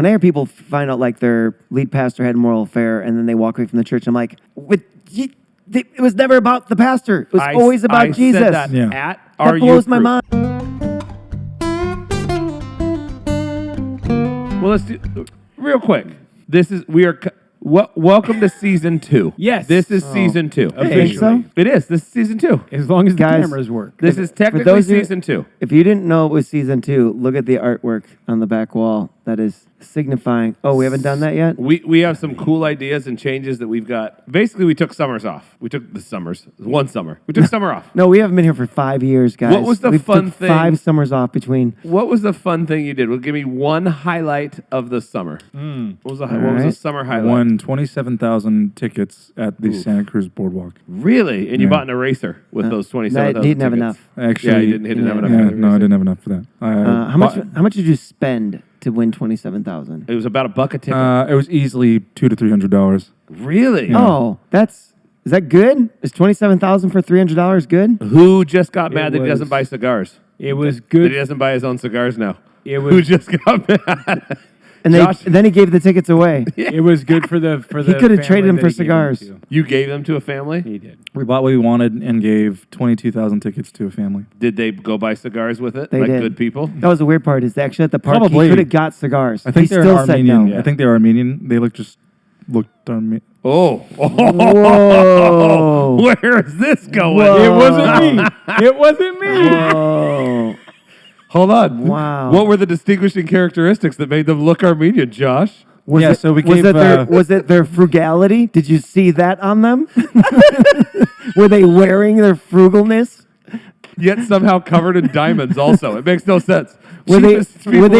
when I hear people find out like their lead pastor had a moral affair and then they walk away from the church, I'm like, it was never about the pastor. It was always about Jesus. Said that at that blows my mind. Well, let's do real quick. Welcome to season 2. Yes. This is season 2. Officially. So? It is. This is season 2. As long as the cameras work. This is technically season 2. If you didn't know it was season 2, look at the artwork on the back wall. That is signifying. Oh, we haven't done that yet? We have some cool ideas and changes that we've got. Basically, we took summers off. We took the summers. One summer. We took summer off. No, we haven't been here for 5 years, guys. What was the fun thing? 5 summers off between. What was the fun thing you did? Well, give me one highlight of the summer. What was the summer highlight? Won 27,000 tickets at the Santa Cruz Boardwalk. Really? And you bought an eraser with those 27,000 tickets? Didn't have enough. Actually, you didn't have enough. Yeah, no, I didn't have enough for that. How much did you spend to win 27,000? It was about $1 a ticket. It was easily $200 to $300. Really? Yeah. Oh, is that good? Is 27,000 for $300 good? Who just got mad that he doesn't buy cigars? It was good. That he doesn't buy his own cigars now. Who just got mad? And then he gave the tickets away. It was good for the He could have traded them for cigars. You gave them to a family? He did. We bought what we wanted and gave 22,000 tickets to a family. Did they go buy cigars with it? They did. Good people? That was the weird part. Is actually at the park Probably. he could have got cigars. I think he they're still Armenian. said no. I think they're Armenian. They looked Armenian. Oh. Whoa. Where is this going? Whoa. It wasn't me. It wasn't me. Whoa. Hold on. Wow. What were the distinguishing characteristics that made them look Armenian, Josh? So we gave... Was it their frugality? Did you see that on them? Were they wearing their frugalness? Yet somehow covered in diamonds also. It makes no sense. Were they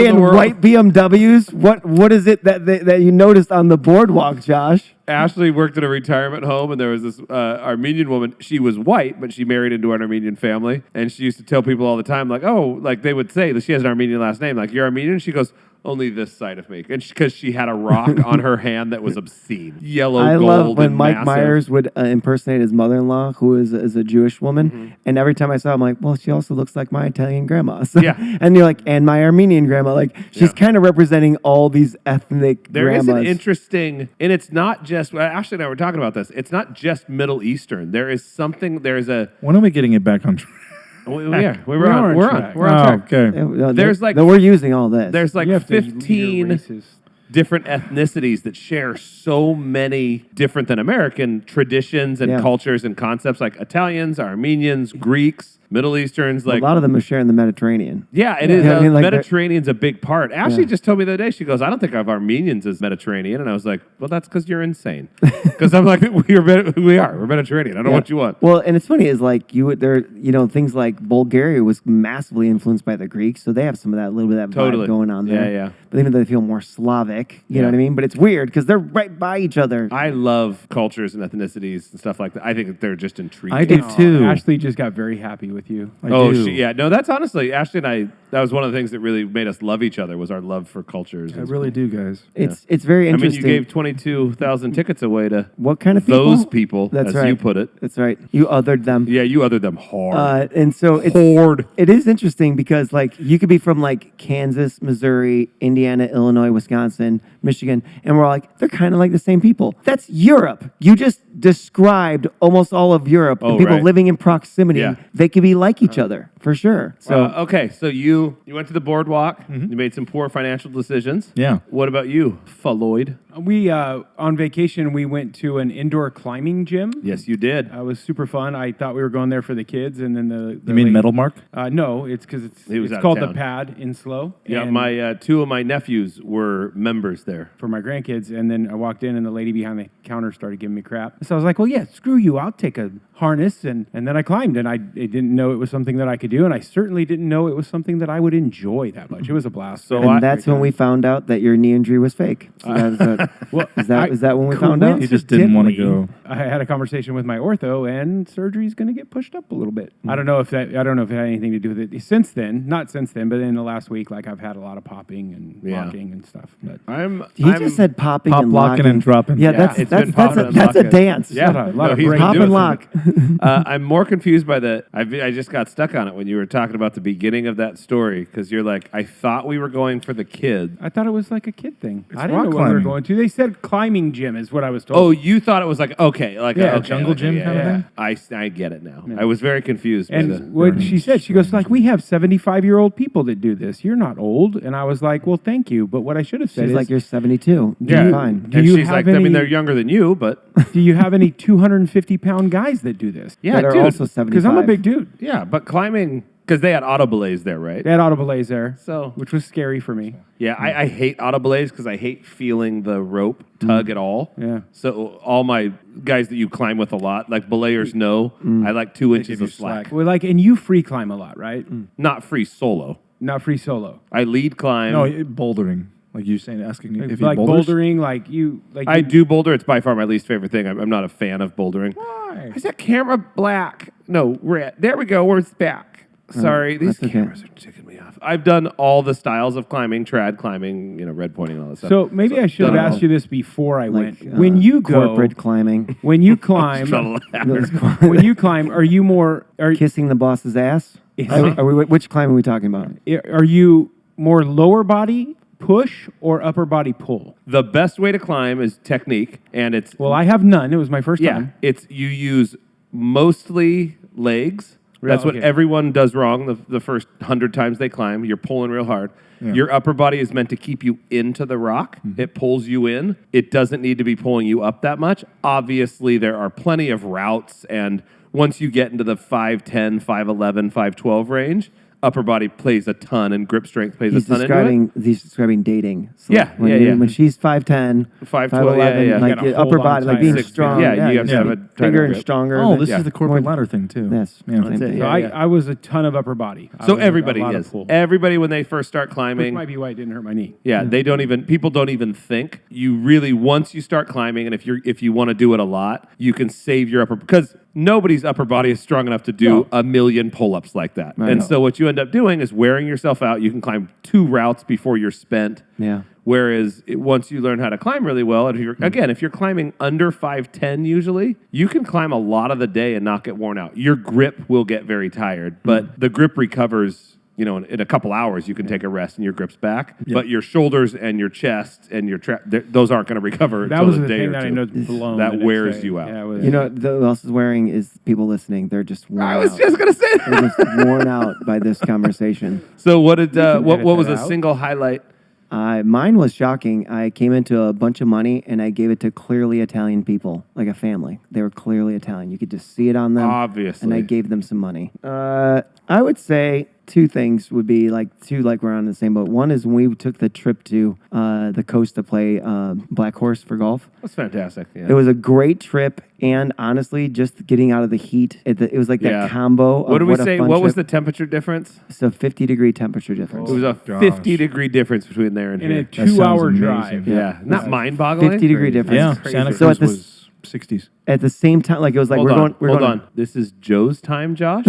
in white BMWs? What is it that you noticed on the boardwalk, Josh? Ashley worked at a retirement home, and there was this Armenian woman. She was white, but she married into an Armenian family. And she used to tell people all the time, like, they would say that she has an Armenian last name. Like, you're Armenian? She goes, only this side of me. And because she had a rock on her hand that was obscene. Yellow, I gold, love when and Mike massive. Myers would impersonate his mother-in-law, who is a Jewish woman. Mm-hmm. And every time I saw him, I'm like, well, she also looks like my Italian grandma. So, yeah. And you're like, and my Armenian grandma. Like, she's kind of representing all these ethnic grandmas. There is an interesting, and it's not just, Ashley and I were talking about this, it's not just Middle Eastern. There is something, When are we getting it back on track? We're on track. Okay. We're using all this. There's like 15 different ethnicities that share so many different than American traditions and cultures and concepts, like Italians, Armenians, Greeks, Middle Easterns. Like a lot of them are sharing the Mediterranean. Yeah, it is. Mediterranean's a big part. Ashley just told me the other day, she goes, I don't think of Armenians as Mediterranean. And I was like, well, that's because you're insane. Because I'm like, we're Mediterranean. I don't know what you want. Well, and it's funny is like things like Bulgaria was massively influenced by the Greeks, so they have some of that, a little bit of that vibe going on there. Yeah. But even though they feel more Slavic, you know what I mean? But it's weird because they're right by each other. I love cultures and ethnicities and stuff like that. I think that they're just intriguing. I do too. Ashley just got very happy with you. That's honestly, Ashley and I, that was one of the things that really made us love each other, was our love for cultures. I really do, guys. It's very interesting. I mean, you gave 22,000 tickets away to what kind of people? Those people, That's as right. you put it. That's right. You othered them. Yeah, you othered them hard. And so it is interesting because like you could be from like Kansas, Missouri, Indiana, Illinois, Wisconsin, Michigan, and we're all like, they're kind of like the same people. That's Europe. You just described almost all of Europe. And people living in proximity, they could be like each other for sure. So so you went to the boardwalk. You made some poor financial decisions. Yeah. What about you, Floyd? We on vacation we went to an indoor climbing gym. Yes, you did. It was super fun. I thought we were going there for the kids, and then the You mean Metal Mark? No, it's because it's called the Pad in Slow. Yeah, my two of my nephews were members there for my grandkids, and then I walked in, and the lady behind the counter started giving me crap. So I was like, "Well, yeah, screw you. I'll take a harness," and then I climbed, and I didn't know it was something that I could do, and I certainly didn't know it was something that I would enjoy that much. It was a blast. So that's when we found out that your knee injury was fake. So Well, Is that when we found out? He just didn't wanna coincidentally, go. I had a conversation with my ortho, and surgery is going to get pushed up a little bit. I don't know if it had anything to do with it since then. Not since then, but in the last week, like I've had a lot of popping and locking and stuff. But He just said popping Pop, and locking, locking and dropping. Yeah, Yeah, it's been popping and that's a locking. dance. Yeah, a lot of he's been break. Pop doing and something. lock. I'm more confused by I just got stuck on it when you were talking about the beginning of that story because you're like, I thought we were going for the kid. I thought it was like a kid thing. I didn't rock know where we were climbing. going to. They said climbing gym is what I was told. Oh, you thought it was like a jungle gym kind of thing? I get it now. I was very confused. And what she said, she goes like, we have 75-year-old people that do this. You're not old. And I was like, well, thank you. But what I should have said She's is, like, you're 72. yeah, You're fine. Do and you she's have like, I any- mean, they're younger than you, but do you have any 250-pound guys that do this? yeah, That are dude. also 75. Because I'm a big dude. Yeah, but climbing because they had auto belays there, right? They had auto belays there, So which was scary for me. yeah, I hate auto belays because I hate feeling the rope tug at all. Yeah. So all my guys that you climb with a lot, like belayers, know I like 2 inches give of you slack. slack. Well, like, and you free climb a lot, right? Not free solo. Not free solo. I lead climb. No, bouldering. Like you saying, asking if he Like boulders. bouldering, like I do boulder. It's by far my least favorite thing. I'm not a fan of bouldering. Why? Is that camera black? No, red. There we go. Where's back? Sorry, these that's okay. cameras are ticking me off. I've done all the styles of climbing, trad climbing, red pointing, all that stuff. So maybe I should have done it asked you this before I Like, went. When you go, corporate climbing, when you climb, when you climb, are you more? kissing the boss's ass. Which climb are we talking about? Are you more lower body push or upper body pull? The best way to climb is technique, and it's Well, I have none. It was my first yeah, time. it's you use mostly legs. That's what okay. everyone does wrong the first 100 times they climb. You're pulling real hard. Yeah. Your upper body is meant to keep you into the rock. It pulls you in. It doesn't need to be pulling you up that much. Obviously, there are plenty of routes, and once you get into the 5'10", 5'11", 5'12" range, upper body plays a ton, and grip strength plays a ton into it. He's describing dating. So Yeah, when, When she's 5'10", 5'12", yeah. like You gotta your upper hold on body, like tight. being 6 feet. strong. Yeah, you have to have a bigger tighter and grip. stronger. Oh, this Yeah. is the corporate ladder thing too. Yes, Yeah. same thing. So I was a ton of upper body. I So was everybody a lot of is. pull. Everybody, when they first start Which climbing, might be why it didn't hurt my knee. yeah, people don't even think. You really, once you start climbing, and if you want to do it a lot, you can save your upper, because nobody's upper body is strong enough to do a million pull-ups like that. Right. And so what you end up doing is wearing yourself out. You can climb 2 routes before you're spent. Yeah. Whereas once you learn how to climb really well, and if you're climbing under 5'10", usually, you can climb a lot of the day and not get worn out. Your grip will get very tired, but the grip recovers. In a couple hours, you can take a rest and your grip's back. But your shoulders and your chest and your those aren't going to recover That until was a the day thing or that two. I know blown. That the next wears day. you out. Yeah, it was, You know, who else is wearing is people listening. They're just worn I was out. just going to say They're that. just worn out by this conversation. So what did what edit was that a out. single highlight? Mine was shocking. I came into a bunch of money and I gave it to clearly Italian people, like a family. They were clearly Italian. You could just see it on them. Obviously. And I gave them some money. I would say 2 things would be we're on the same boat. One is when we took the trip to the coast to play Black Horse for golf. That's fantastic. Yeah. It was a great trip, and honestly, just getting out of the heat, it was like Yeah. that combo. What did we say? What was trip. the temperature difference? It's a 50-degree temperature difference. It was a gosh. 50-degree difference between there and in a here. 2-hour amazing. drive. Yeah, not mind-boggling. 50-degree difference. Yeah, Crazy. Santa So Cruz at this- was 60s. At the same time, like it was like Hold we're on. going. This is Joe's time, Josh.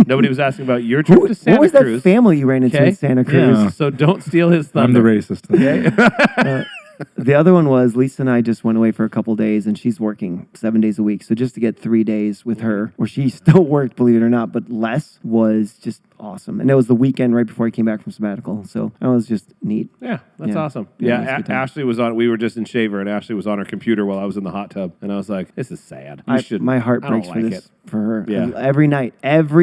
Nobody was asking about your trip to Santa What was that Cruz. family you ran into Okay. in Santa Cruz? Yeah. So don't steal his I'm thunder. the racist. The other one was Lisa and I just went away for a couple days, and she's working 7 days a week. So just to get 3 days with her, where she still worked, believe it or not, but less, was just awesome. And it was the weekend right before I came back from sabbatical, so that was just neat. Yeah, that's Yeah. awesome. Yeah, Yeah, it was a good time. Ashley was on. We were just in Shaver, and Ashley was on her computer while I was in the hot tub, and I was like, "This is sad. You should." My heart I don't breaks for like this it. for her. Yeah. Every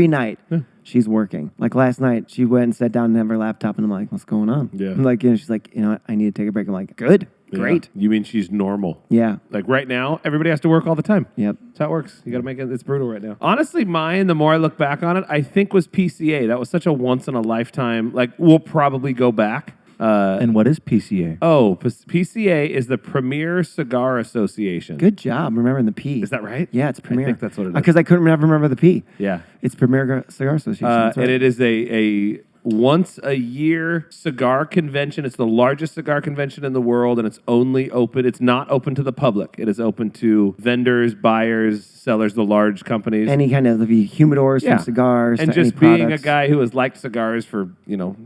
night, she's working. Like last night, she went and sat down and have her laptop, and I'm like, "What's going on?" Yeah. I'm like, she's like, I need to take a break. I'm like, good, great. Yeah. You mean she's normal? Yeah. Like right now, everybody has to work all the time. Yep. That's how it works. You got to make it. It's brutal right now. Honestly, mine, the more I look back on it, I think was PCA. That was such a once in a lifetime. Like we'll probably go back. And what is PCA? PCA is the Premier Cigar Association. Good job remembering the P. Is that right? Yeah, it's Premier. I think that's what it is. Because I couldn't remember the P. Yeah. It's Premier Cigar Association. That's right. And it is a once a year cigar convention. It's the largest cigar convention in the world, and it's only open. It's not open to the public. It is open to vendors, buyers, sellers, the large companies. Any kind of humidors from cigars and to just any being products. a guy who has liked cigars for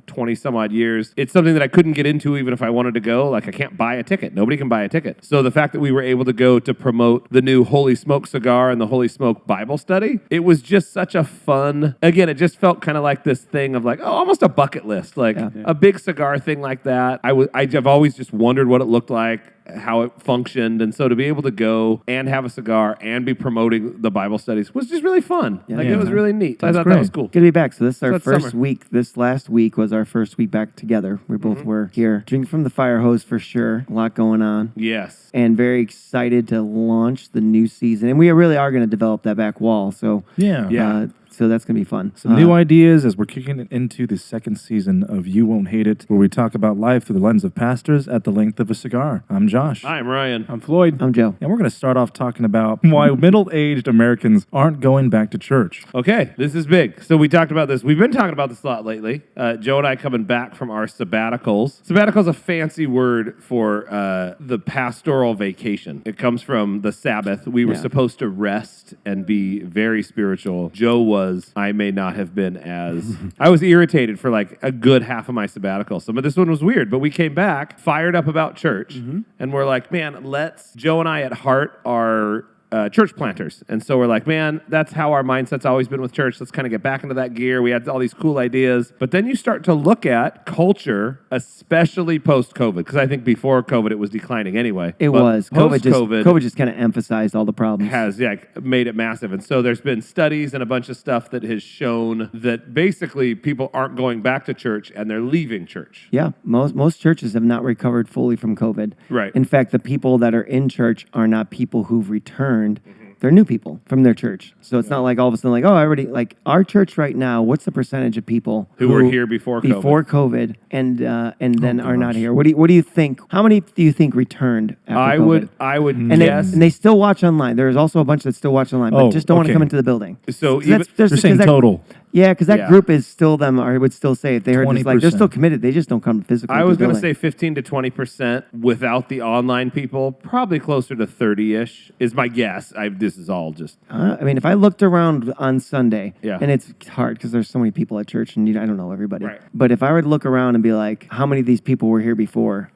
20 some odd years, it's something that I couldn't get into even if I wanted to go. Like, I can't buy a ticket. Nobody can buy a ticket. So the fact that we were able to go to promote the new Holy Smoke cigar and the Holy Smoke Bible study, it was just such a fun. Again, it just felt kind of like this thing of like, almost a bucket list, like a big cigar thing like that. I've always just wondered what it looked like, how it functioned, and so to be able to go and have a cigar and be promoting the Bible studies was just really fun. It was really neat. I thought that was cool. Good to be back. So this is our that's first summer. week. This last week was our first week back together. We both were here. Drinking from the fire hose for sure. A lot going on. Yes. And very excited to launch the new season. And we really are going to develop that back wall. So Yeah. so that's going to be fun. Some new ideas as we're kicking it into the second season of You Won't Hate It, where we talk about life through the lens of pastors at the length of a cigar. I'm Josh. I'm Ryan. I'm Floyd. I'm Joe. And we're going to start off talking about why middle-aged Americans aren't going back to church. Okay, this is big. So we talked about this. We've been talking about this a lot lately. Joe and I coming back from our sabbaticals. Sabbatical is a fancy word for the pastoral vacation. It comes from the Sabbath. We were supposed to rest and be very spiritual. Joe was. I may not have been as. I was irritated for like a good half of my sabbatical. Some of this one was weird, but we came back fired up about church, and we're like, man, Joe and I at heart are church planters. And so we're like, man, that's how our mindset's always been with church. Let's kind of get back into that gear. We had all these cool ideas. But then you start to look at culture, especially post-COVID, because I think before COVID it was declining anyway. It was. Post-COVID COVID just kind of emphasized all the problems. has made it massive. And so there's been studies and a bunch of stuff that has shown that basically people aren't going back to church and they're leaving church. Yeah, most churches have not recovered fully from COVID. Right. In fact, the people that are in church are not people who've returned. They're new people from their church. So it's not like all of a sudden like, like our church right now, what's the percentage of people Who were here before COVID and then are not here? What do you think? How many do you think returned after COVID? I would And guess. they still watch online. There's also a bunch that still watch online, but just don't want to come into the building. So that's- even- there's- You're saying 'cause that- total. Yeah, because that Yeah. group is still them, or I would still say if they heard this, like they're 20%. still committed. They just don't come physically. I was going going to say 15 to 20% without the online people, probably closer to 30-ish is my guess. This is all just. I mean, if I looked around on Sunday, Yeah. and it's hard because there's so many people at church, and I don't know everybody. Right. But if I were to look around and be like, how many of these people were here before?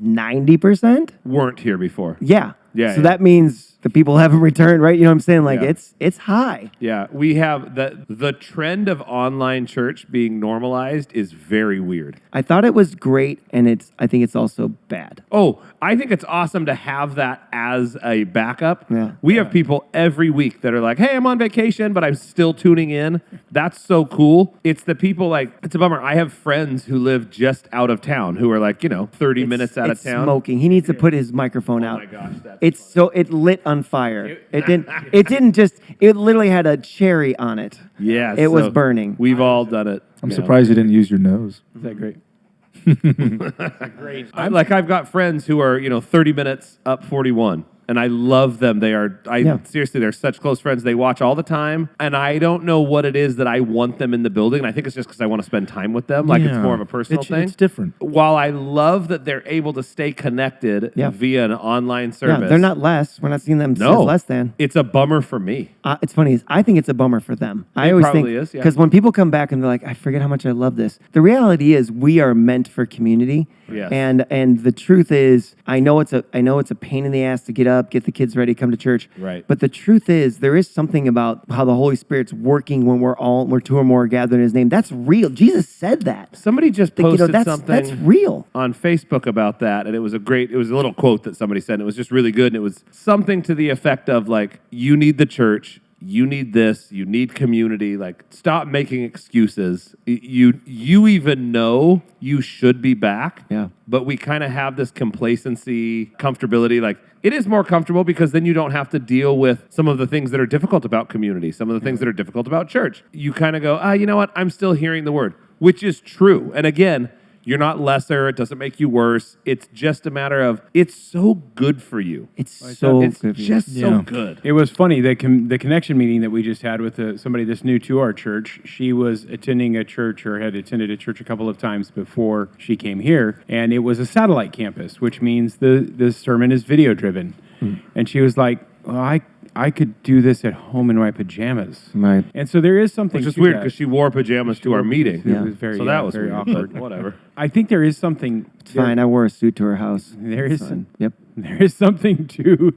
90%? Weren't here before. Yeah. Yeah, So yeah. that means the people haven't returned, right? You know what I'm saying? Like Yeah. it's high. Yeah, we have the trend of online church being normalized is very weird. I thought it was great, and I think it's also bad. Oh, I think it's awesome to have that as a backup. Yeah. We have people every week that are like, hey, I'm on vacation, but I'm still tuning in. That's so cool. It's the people like, it's a bummer. I have friends who live just out of town who are like, 30 minutes out of It's town. smoking. He needs to put his microphone out. my gosh, that's It lit on fire. It didn't just. It literally had a cherry on it. Yeah. It was so burning. We've all done it. I'm surprised you didn't use your nose. Is that great? I've got friends who are, 30 minutes up 41. And I love them. Seriously, they're such close friends. They watch all the time. And I don't know what it is that I want them in the building. And I think it's just because I want to spend time with them. Like it's more of a personal thing. It's different. While I love that they're able to stay connected via an online service. Yeah, they're not less. We're not seeing them as less than. It's a bummer for me. It's funny. I think it's a bummer for them. I always think probably is, yeah. because when people come back and they're like, "I forget how much I love this." The reality is, we are meant for community. Yes. And the truth is, I know it's a pain in the ass to get up, get the kids ready, come to church. Right. But the truth is, there is something about how the Holy Spirit's working when we're two or more gathered in His name. That's real. Jesus said that. Somebody just posted that's something real. on Facebook about that, and it was a little quote that somebody said, and it was just really good, and it was something to the effect of, like, you need the church, you need this, you need community, like, stop making excuses. You even know you should be back, but we kind of have this complacency, comfortability, like, it is more comfortable because then you don't have to deal with some of the things that are difficult about community, some of the things that are difficult about church. You kind of go, you know what, I'm still hearing the word, which is true. And again, You're not lesser. It doesn't make you worse. It's just a matter of it's so good for you. It's so It's good for you. just so Yeah. good. It was funny, the connection meeting that we just had with somebody that's new to our church. She was attending a church or had attended a church a couple of times before she came here, and it was a satellite campus, which means the sermon is video driven. And she was like, well, I could do this at home in my pajamas. Right. And so there is something Which is to weird that. because she wore pajamas to our meeting. It was very, So that was very weird, awkward. but whatever. I think there is something. It's fine. I wore a suit to her house. There is It's fine. Yep. There is something to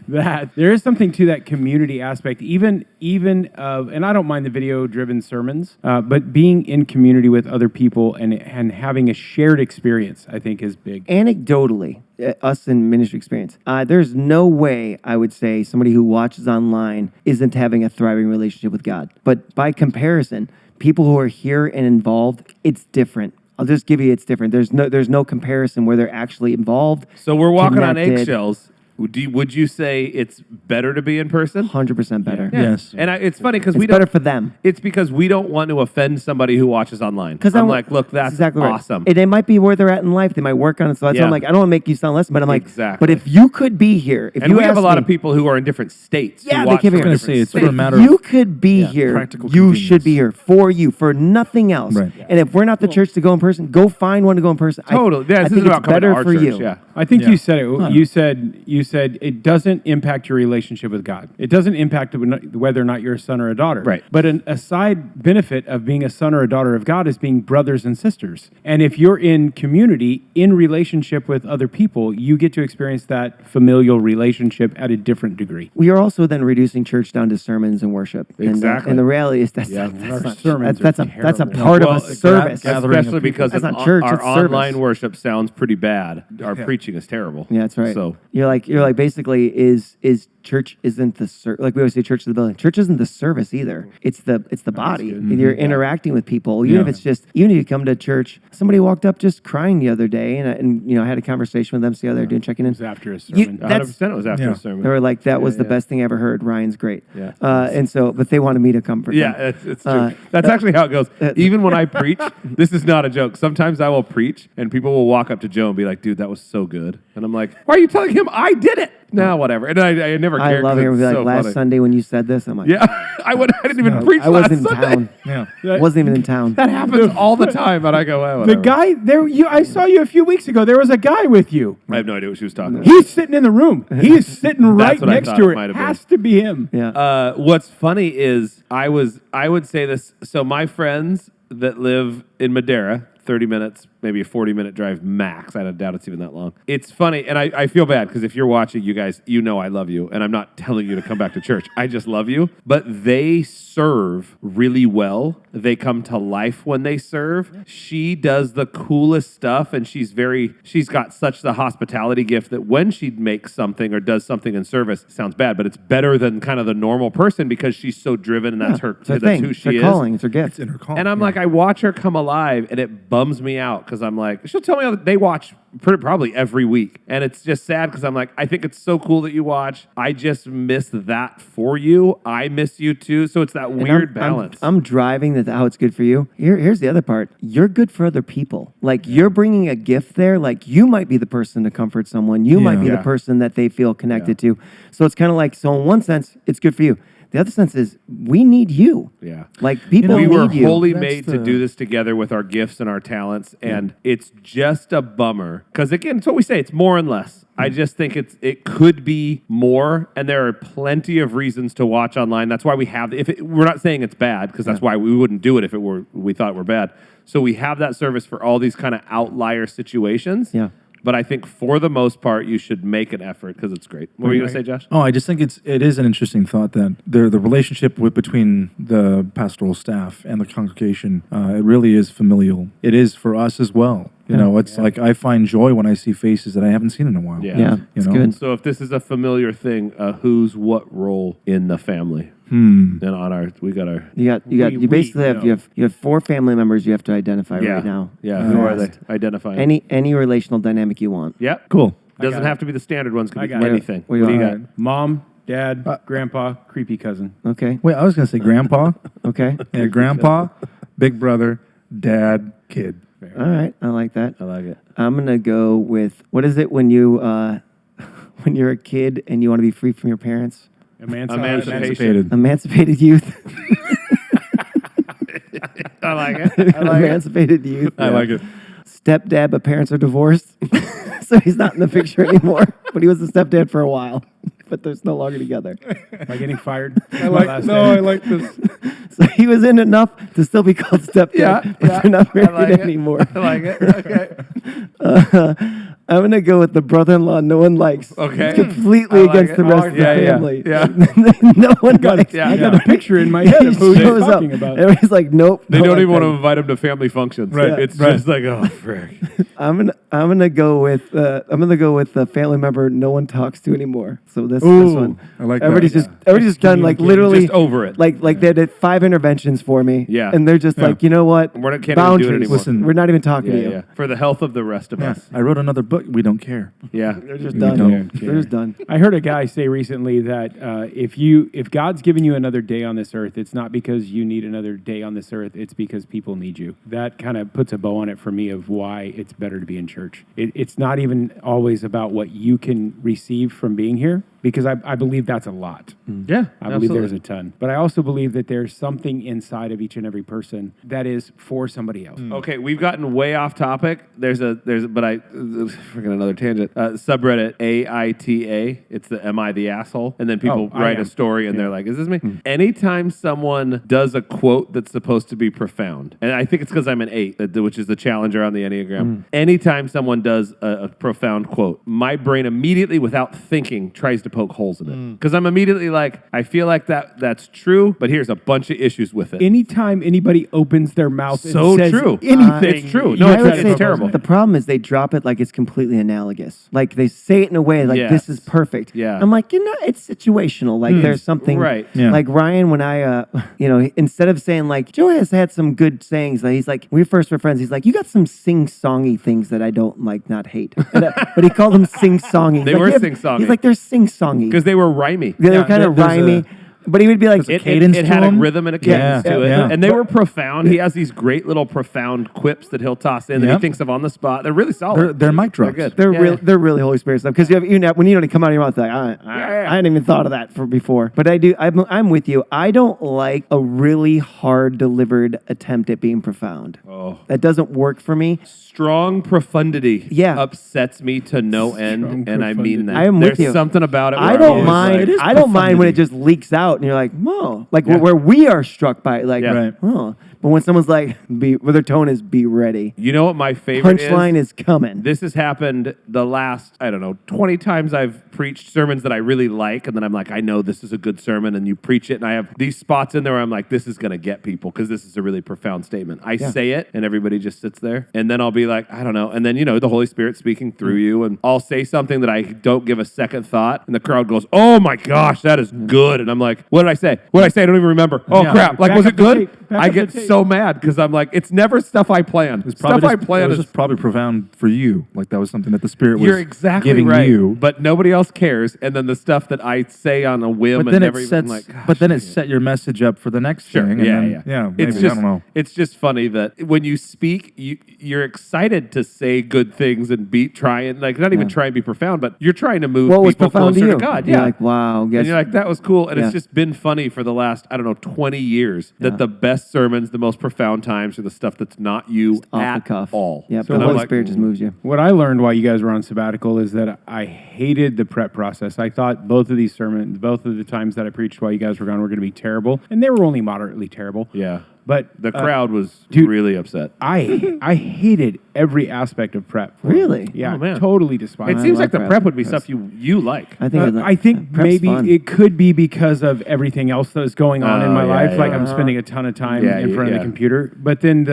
that. There is something to that community aspect, even and I don't mind the video-driven sermons, but being in community with other people and having a shared experience, I think, is big. Anecdotally, us in ministry experience, there's no way I would say somebody who watches online isn't having a thriving relationship with God. But by comparison, people who are here and involved, it's different. I'll just give you it's different. There's no comparison where they're actually involved. So we're walking on connected. eggshells. Would you say it's better to be in person? 100% better. Yeah. Yes. And it's funny because It's we don't. better for them. It's because we don't want to offend somebody who watches online. Because I'm like, look, that's exactly right. awesome. It might be where they're at in life. They might work on it. So that's why Yeah. I'm like, I don't want to make you sound less, but I'm like, Exactly. but if you could be here, if And you we have a asked lot me- of people who are in different states. Yeah, who they watch can't be from here. I was gonna say, different it's states. for a matter you of could be yeah, here, practical you should be convenience. here for you, for nothing else. Right. And if we're not the church to go in person, go find one to go in person. Totally. Yeah, I this think is about it's coming to better our for church, you. yeah. I think Yeah. you said it. You said it doesn't impact your relationship with God. It doesn't impact whether or not you're a son or a daughter. Right. But a side benefit of being a son or a daughter of God is being brothers and sisters. And if you're in community, in relationship with other people, you get to experience that familial relationship at a different degree. We are also then reducing church down to sermons and worship. Exactly. And the reality is that's Yeah. that's Our not- sermons that's are a terrible. part of Well, a service. gathering of Especially because That's an not church, our it's service. online worship sounds pretty bad. Our preaching is terrible. Yeah, that's right. So you're like basically is church isn't the like we always say church is the building. Church isn't the service either. It's the body. And you're interacting with people. Even if it's just even if you come to church, somebody walked up just crying the other day, and you know I had a conversation with them, see how they're doing, checking in. It was after a sermon. 100% it was after Yeah. a sermon. They were like, that was the best thing I ever heard. Ryan's great. Yeah. And so, but they wanted me to comfort Yeah, them. it's true. That's actually how it goes. Even when I preach, this is not a joke. Sometimes I will preach, and people will walk up to Joe and be like, "Dude, that was so good," and I'm like, "Why are you telling him I did it?" No, whatever. And I never I cared. love 'cause hearing it's like so last funny. Sunday when you said this. I'm like, Yeah, I didn't even preach I last wasn't in Sunday. town. Yeah. Wasn't even in town. That happens all the time, and I go, well, The whatever. guy there, I saw you a few weeks ago. There was a guy with you. I have no idea what she was talking about. He's sitting in the room. He's sitting right what I next thought to it her. might It have been. has to be him. Yeah. What's funny is I would say this. So my friends that live in Madeira, 30 minutes, maybe a 40-minute drive max. I don't doubt it's even that long. It's funny, and I feel bad because if you're watching, you guys, you know I love you, and I'm not telling you to come back to church. I just love you. But they serve really well. They come to life when they serve. She does the coolest stuff, and she's got such the hospitality gift that when she makes something or does something in service, it sounds bad, but it's better than kind of the normal person because she's so driven, and that's It's her that's thing. who It's she her is. calling. It's her gift. It's in her call. And I'm like, I watch her come alive, and it bums me out because I'm like, she'll tell me how they watch probably every week. And it's just sad because I'm like, I think it's so cool that you watch. I just miss that for you. I miss you too. So it's that And weird I'm balance. driving that how it's good for you. Here's the other part. You're good for other people. Like you're bringing a gift there. Like you might be the person to comfort someone. You might be Yeah. the person that they feel connected to. So it's kind of like, so in one sense, it's good for you. The other sense is we need you. Yeah. Like people We need were you. wholly That's made to the- do this together with our gifts and our talents, and it's just a bummer because again, it's what we say: it's more and less. I just think it could be more, and there are plenty of reasons to watch online. That's why we have. We're not saying it's bad because that's why we wouldn't do it if we thought it were bad. So we have that service for all these kind of outlier situations. Yeah. But I think for the most part, you should make an effort because it's great. What were you going to say, Josh? Oh, I just think it is an interesting thought that the relationship between the pastoral staff and the congregation, it really is familial. It is for us as well. You know, it's like I find joy when I see faces that I haven't seen in a while. Yeah. Yeah, You it's know? good. So if this is a familiar thing, who's what role in the family? And on our, we got our. You basically have you have 4 family members you have to identify Yeah. right now. Yeah. Who are they? Identifying. Any relational dynamic you want. Yep. Cool. Doesn't got have to be the standard ones. Could I be got it. anything. What do you got? want? Mom, dad, grandpa, creepy cousin. Okay. Wait, I was going to say grandpa. Okay. Yeah, grandpa, big brother, dad, kid. fair. All right, I like that. I like it. I'm gonna go with what is it when you when you're a kid and you want to be free from your parents? Emancipation. Emancipated youth. I like it. Emancipated youth. I like it. Stepdad, but parents are divorced, so he's not in the picture anymore. But he was a stepdad for a while, but they're no longer together. Am I getting fired? I like this. So he was in enough to still be called stepdad, but they're not married anymore. I like it. Okay. I'm gonna go with the brother-in-law no one likes. Okay. It's completely I like against it. the rest of the Yeah, yeah, family. yeah. No one likes. Yeah, I got a picture in my head He of who he's shows up. talking about. Everybody's like, nope. They don't don't like even want to that. invite him to family functions. Right. It's Right. just like, oh, frick. I'm gonna go with the family member no one talks to anymore. So this Ooh, one. I like that. Everybody's just done like literally Just over it. Like they did 5 interventions for me. Yeah. And they're just like, you know what? We're not- can't even do it Boundaries. anymore. Listen. We're not even talking Yeah, to you. yeah. For the health of the rest of Yeah. us. I wrote another book. We don't care. Yeah. They're just We done. don't They're just done. I heard a guy say recently that if God's given you another day on this earth, it's not because you need another day on this earth. It's because people need you. That kind of puts a bow on it for me of why it's better to be in church. It's not even always about what you can receive from being here, because I believe that's a lot. Yeah. I believe there's a ton. But I also believe that there's something inside of each and every person that is for somebody else. Okay, we've gotten way off topic. Freaking another tangent. Subreddit AITA. It's the Am I the Asshole? And then people I write am. a story and they're like, is this me? Anytime someone does a quote that's supposed to be profound, and I think it's because I'm an 8, which is the challenger on the Enneagram. Anytime someone does a profound quote, my brain immediately, without thinking, tries to poke holes in it. Because I'm immediately like, I feel like that's true, but here's a bunch of issues with it. Anytime anybody opens their mouth So and says true. anything, It's true. you No, try I would to say it's terrible. The problem is they drop it like it's completely analogous. Like they say it in a way like this is perfect. Yeah. I'm like, it's situational. Like there's something Right. Yeah. like Ryan when I instead of saying like Joe has had some good sayings, like, he's like when we first were friends, he's like, you got some sing-songy things that I don't like not hate. But he called them sing-songy. They He's were like, sing-songy. He's like they're sing-songy. Because they were rhymey. They were kind of there's a- rhymey. But he would be like, It cadence had to a 'em? rhythm and a cadence Yeah, to it. yeah. And they were profound. He has these great little profound quips that he'll toss in that he Yep. thinks of on the spot. They're really solid. They're mic drops. good. They're Yeah. they're really Holy Spirit stuff because when you don't come out of your mouth like I hadn't even thought of that before. But I do. I'm with you. I don't like a really hard delivered attempt at being profound. Oh. That doesn't work for me. Strong profundity Yeah. upsets me to no end, and I mean that. I am with There's you. something about it. I where don't I'm mind. always like, I don't mind when it just leaks out and you're like, whoa, like Yeah. where we are struck by it, like, Yeah. Right. oh. But when someone's like, where their tone is, be ready. you know what my favorite Punchline is coming. This has happened the last, 20 times I've preached sermons that I really like, and then I'm like, I know this is a good sermon, and you preach it, and I have these spots in there where I'm like, this is going to get people, because this is a really profound statement. I say it, and everybody just sits there, and then I'll be like, I don't know, and then, the Holy Spirit speaking through you, and I'll say something that I don't give a second thought, and the crowd goes, oh my gosh, that is good, and I'm like, what did I say? What did I say? I don't even remember. Oh Yeah. crap, like, Back was up it the good? tape. Back I up the get tape. so mad, because I'm like, it's never stuff I plan. Stuff I plan It was is just probably profound for you. Like that was something that the Spirit was you're exactly giving right, you. but nobody else cares. And then the stuff that I say on a whim, But and then never it even sets. like, But then it set your message up for the next sure, thing. yeah, and then, yeah, Maybe, It's just, I don't know. It's just funny that when you speak, you're excited to say good things and try and like not even try and be profound, but you're trying to move What was people profound to closer you? to God. You're Yeah, like, wow. and you're like, that was cool. And Yeah. it's just been funny for the last, 20 years that the best sermons, the most profound times are the stuff that's not you off at the cuff. all. Yep, And the I'm Holy like, Spirit just moves you. What I learned while you guys were on sabbatical is that I hated the prep process. I thought both of these sermons, both of the times that I preached while you guys were gone were going to be terrible, and they were only moderately terrible. Yeah. But The crowd was dude, really upset. I hated every aspect of prep. Really? Yeah, Oh, man. totally despised. It seems like like the prep. prep would be stuff you like. I think. I think prep's maybe fun. it could be because of everything else that is going on in my yeah, life. yeah, Like yeah. I'm spending a ton of time Yeah, in front of yeah. the computer. But then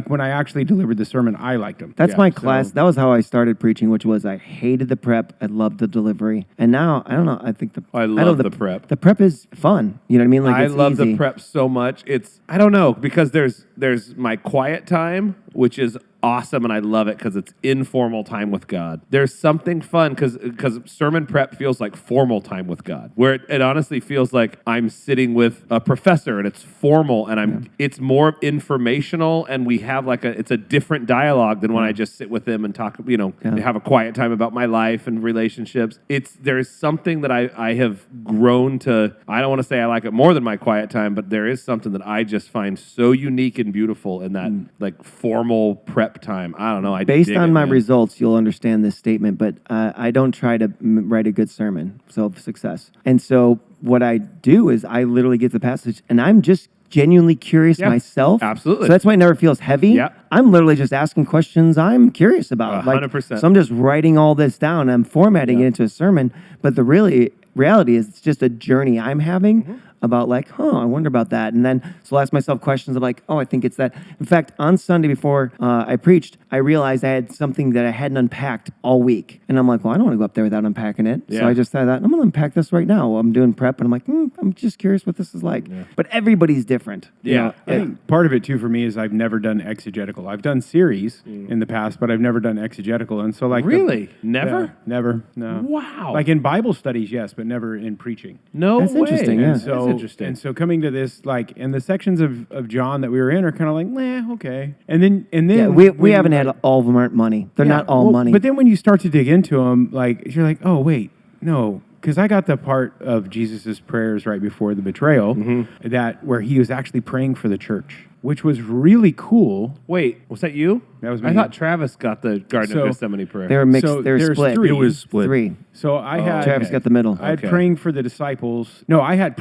when I actually delivered the sermon, I liked them. That's Yeah, my so- class. That was how I started preaching, which was I hated the prep. I loved the delivery. And now, I don't know. I think I know love the prep. The prep is fun. You know what I mean? Like I it's love easy. the prep so much. I don't know, because there's my quiet time which is awesome, and I love it because it's informal time with God. There's something fun because sermon prep feels like formal time with God, where it honestly feels like I'm sitting with a professor and it's formal and it's more informational, and we have it's a different dialogue than when I just sit with them and talk, have a quiet time about my life and relationships. There's something that I have grown to. I don't want to say I like it more than my quiet time, but there is something that I just find so unique and beautiful in that formal prep time. I don't know. Based on my results, you'll understand this statement, but I don't try to write a good sermon, so success. And so what I do is I literally get the passage, and I'm just genuinely curious myself. Absolutely. So that's why it never feels heavy. Yeah. I'm literally just asking questions I'm curious about. 100%. So I'm just writing all this down. I'm formatting it into a sermon, but the reality is it's just a journey I'm having about I wonder about that. And then, so I'll ask myself questions of I think it's that. In fact, on Sunday before I preached, I realized I had something that I hadn't unpacked all week. And I'm like, well, I don't want to go up there without unpacking it. Yeah. So I just thought, I'm going to unpack this right now. I'm doing prep, and I'm like, I'm just curious what this is like. Yeah. But everybody's different. Yeah. I think part of it, too, for me is I've never done exegetical. I've done series in the past, but I've never done exegetical. And so Really? Never? Yeah, never, no. Wow. Like in Bible studies, yes, but never in preaching. No That's way. interesting, yeah. And so, That's interesting. And so coming to this, and the sections of John that we were in are kind of okay. And then Yeah, we haven't had all of them aren't money. They're not all money. But then when you start to dig into them, you're like, oh, wait, no. Because I got the part of Jesus's prayers right before the betrayal where he was actually praying for the church, which was really cool. Wait, was that you? That was me. I thought Travis got the Garden of Gethsemane prayer. They were mixed. So they were there's split. three. It was split. 3. So I had Travis got the middle. I had praying for the disciples. No, I had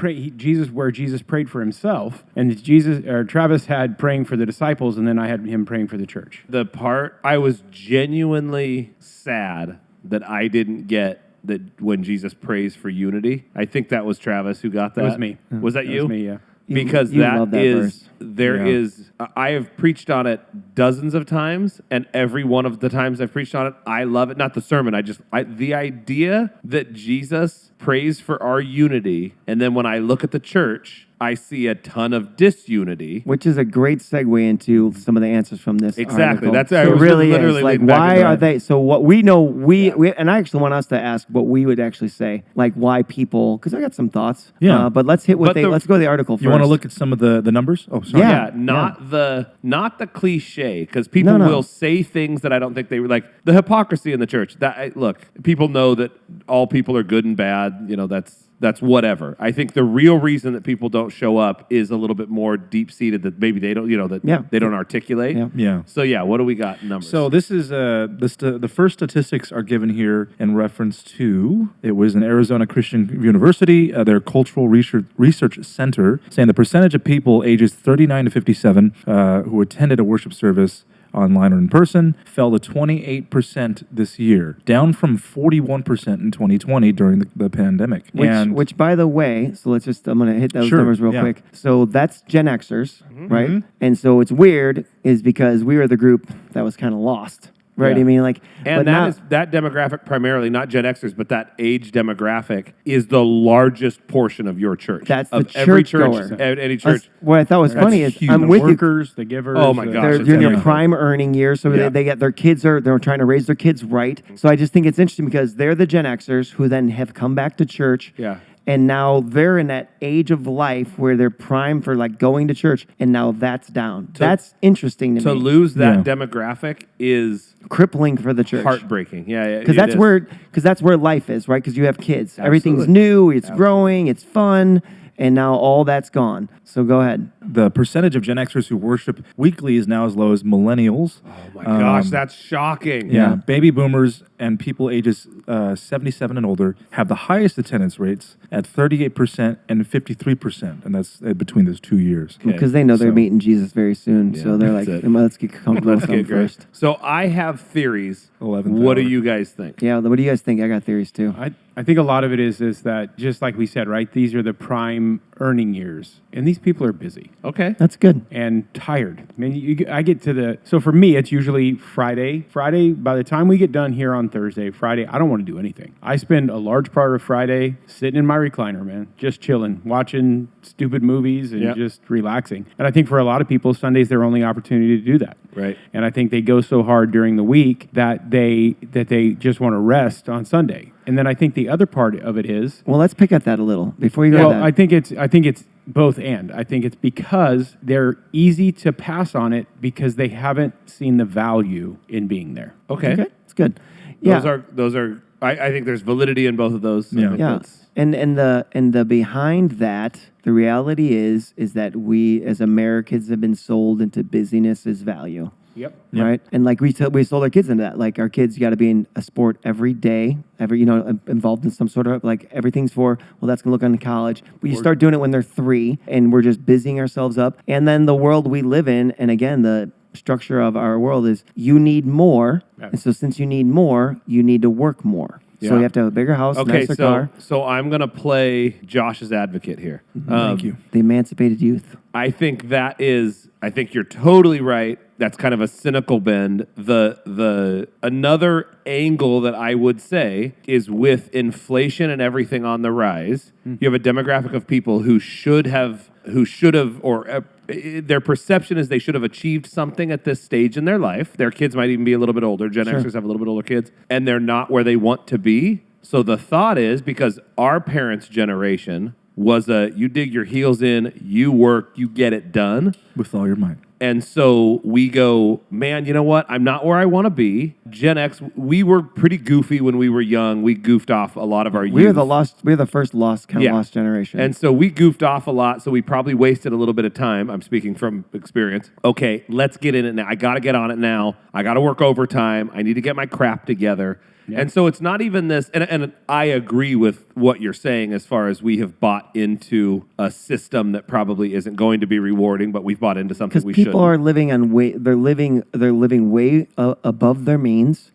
where Jesus prayed for himself, and Travis had praying for the disciples, and then I had him praying for the church. The part I was genuinely sad that I didn't get that when Jesus prays for unity. I think that was Travis who got that. That was me. Was that you? Was me, yeah. Because You love that verse. I have preached on it dozens of times, and every one of the times I've preached on it, I love it. Not the sermon, the idea that Jesus prays for our unity, and then when I look at the church, I see a ton of disunity. Which is a great segue into some of the answers from this Exactly. article. That's so I was really literally is. Like, leading back why into are that. they? So what we know, we and I actually want us to ask what we would actually say, like why people. Because I got some thoughts. Yeah. But let's hit what let's go to the article first. You want to look at some of the numbers? Oh, sorry. Yeah. Not the cliche, because people No. will say things that I don't think they were like the hypocrisy in the church. Look, people know that all people are good and bad. That's whatever. I think the real reason that people don't show up is a little bit more deep-seated that maybe they don't, they don't articulate. Yeah. So what do we got in numbers? So this is the first statistics are given here in reference to, it was an Arizona Christian University, their Cultural Research Center, saying the percentage of people ages 39 to 57 who attended a worship service online or in person fell to 28% this year, down from 41% in 2020 during the pandemic. Which, by the way, so I'm going to hit those Sure, numbers real yeah. quick. So that's Gen Xers, right? And so it's weird is because we were the group that was kind of lost. Right, Yeah. I mean, and that demographic primarily, not Gen Xers, but that age demographic is the largest portion of your church. That's the of every churchgoer. church, any church. What I thought was funny is huge. I'm The with you. workers, the givers. Oh my gosh, They're it's doing their everything. prime earning years, so Yeah. they get their kids they're trying to raise their kids right. So I just think it's interesting because they're the Gen Xers who then have come back to church. Yeah. And now they're in that age of life where they're prime for going to church, and now that's down. That's interesting to To me. lose that Yeah. demographic is Crippling for the church. heartbreaking. Yeah, Because that's where life is, right? Because you have kids. Everything's Absolutely. new, it's growing, it's fun, and now all that's gone. So go ahead. The percentage of Gen Xers who worship weekly is now as low as millennials. Oh my gosh, that's shocking. Yeah, baby boomers and people ages 77 and older have the highest attendance rates at 38% and 53%, and that's between those 2 years. Because they know they're So- meeting Jesus very soon. So they're like, that's it. let's get comfortable with them Okay, great. first. So I have theories. 11th What do hour. you guys think? Yeah, what do you guys think? I got theories too. I think a lot of it is that, just like we said, right? These are the prime earning years, and these people are busy Okay. That's good. and tired. I mean, I get to so for me, it's usually Friday. Friday, by the time we get done here on Thursday, Friday, I don't want to do anything. I spend a large part of Friday sitting in my recliner, man, just chilling, watching stupid movies and Yep. just relaxing. And I think for a lot of people, Sunday's their only opportunity to do that. Right. And I think they go so hard during the week that they just want to rest on Sunday. And then I think the other part of it is, Well, let's pick at that a little before you go. well, to that. I think it's both and. I think it's because they're easy to pass on it because they haven't seen the value in being there. Okay. Okay, it's good. Yeah, Those are. I think there's validity in both of those. Yeah. I think yeah. that's- And the behind that, the reality is that we as Americans have been sold into busyness as value. Yep. Right, and like we sold our kids into that. Like our kids got to be in a sport every day, involved in some sort of like everything's for. Well, that's gonna look on college. But you start doing it when they're 3, and we're just busying ourselves up. And then the world we live in, and again the structure of our world is you need more, and so since you need more, you need to work more. So Yeah. you have to have a bigger house, Okay, nicer car. so I'm gonna play Josh's advocate here. Thank you. The emancipated youth. I think you're totally right. That's kind of a cynical bend. The another angle that I would say is with inflation and everything on the rise, you have a demographic of people who should have or their perception is they should have achieved something at this stage in their life. Their kids might even be a little bit older. Gen Xers have a little bit older kids, and they're not where they want to be. So the thought is, because our parents' generation was you dig your heels in, you work, you get it done. With all your might. And so we go, man, you know what? I'm not where I want to be. Gen X, we were pretty goofy when we were young. We goofed off a lot of our youth. We're the first lost generation. And so we goofed off a lot, so we probably wasted a little bit of time. I'm speaking from experience. Okay, let's get in it now. I got to get on it now. I got to work overtime. I need to get my crap together. And so it's not even this, and I agree with what you're saying as far as we have bought into a system that probably isn't going to be rewarding, but we've bought into something we because people shouldn't. are living on they're living way above their means,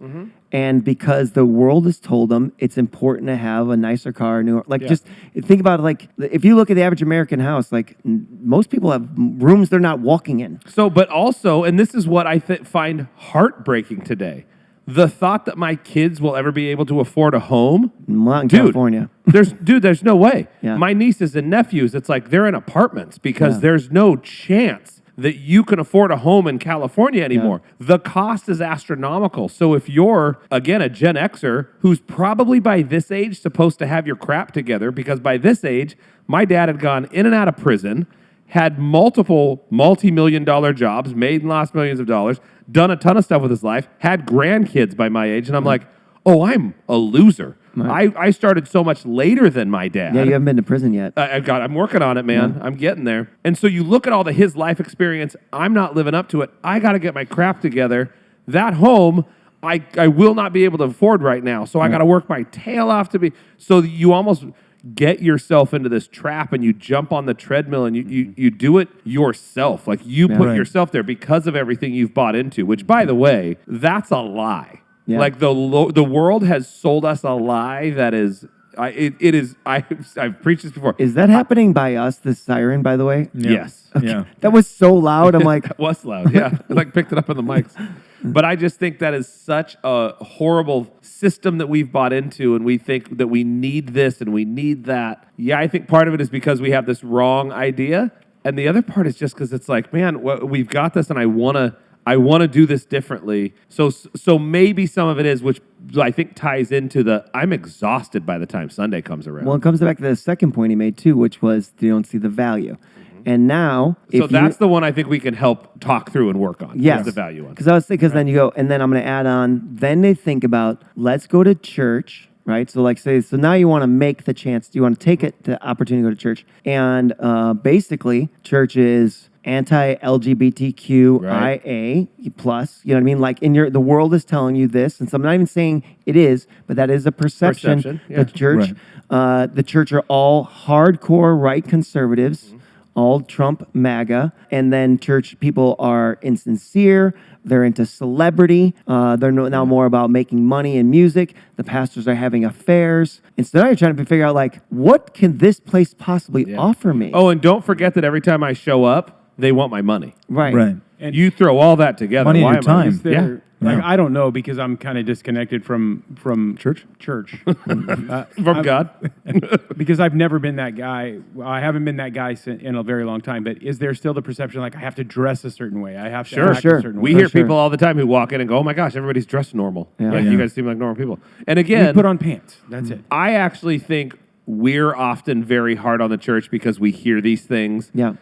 and because the world has told them it's important to have a nicer car, just think about it, like if you look at the average American house, like most people have rooms they're not walking in. So, but also, and this is what I find heartbreaking today. The thought that my kids will ever be able to afford a home, Not in California. there's no way. Yeah. My nieces and nephews, it's like they're in apartments because there's no chance that you can afford a home in California anymore. The cost is astronomical. So if you're, again, a Gen Xer who's probably by this age supposed to have your crap together, because by this age, my dad had gone in and out of prison, had multiple multi-million-dollar jobs, made and lost millions of dollars, done a ton of stuff with his life, had grandkids by my age, and I'm like, oh, I'm a loser. Right. I started so much later than my dad. Yeah, you haven't been to prison yet. I'm working on it, man. I'm getting there. And so you look at his life experience. I'm not living up to it. I got to get my crap together. That home, I will not be able to afford right now. So I got to work my tail off to be. So you almost get yourself into this trap and you jump on the treadmill and you do it yourself. Like you put yourself there because of everything you've bought into, which, by the way, that's a lie. Yeah. Like the world has sold us a lie that is, it is, I've preached this before. Is that happening by us, this siren, by the way? Yeah. Yes. Yeah. That was so loud. I'm like, That was loud, yeah. I picked it up on the mics. But I just think that is such a horrible system that we've bought into, and we think that we need this and we need that. Yeah, I think part of it is because we have this wrong idea, and the other part is just because it's like, man, we've got this, and I want to do this differently. So maybe some of it is, which I think ties into I'm exhausted by the time Sunday comes around. well, it comes back to the second point he made too, which was they don't see the value. And now, so that's the one I think we can help talk through and work on. Yes, is the value one. Because then you go, and then I'm going to add on. Then they think about, let's go to church, right? So so now you want to make the chance. You want to take the opportunity to go to church, and basically, church is anti-LGBTQIA plus. You know what I mean? Like the world is telling you this, and so I'm not even saying it is, but that is a perception. Yeah. The church are all hardcore right conservatives. All Trump MAGA, and then church people are insincere. They're into celebrity. They're now more about making money and music. The pastors are having affairs. And so now you're trying to figure out, like, what can this place possibly offer me? Oh, and don't forget that every time I show up, they want my money. Right. Right. And you throw all that together. Money and Why your am I- time. Like, Yeah. I don't know because I'm kind of disconnected from Church? From God. because I've never been that guy. Well, I haven't been that guy in a very long time. But is there still the perception like I have to dress a certain way? I have to Sure. act Sure. a certain We way. hear sure. people all the time who walk in and go, "Oh my gosh, everybody's dressed normal. Yeah. Like Yeah. you guys seem like normal people." And We again, put on pants. That's it. I actually think we're often very hard on the church because we hear these things. Yeah.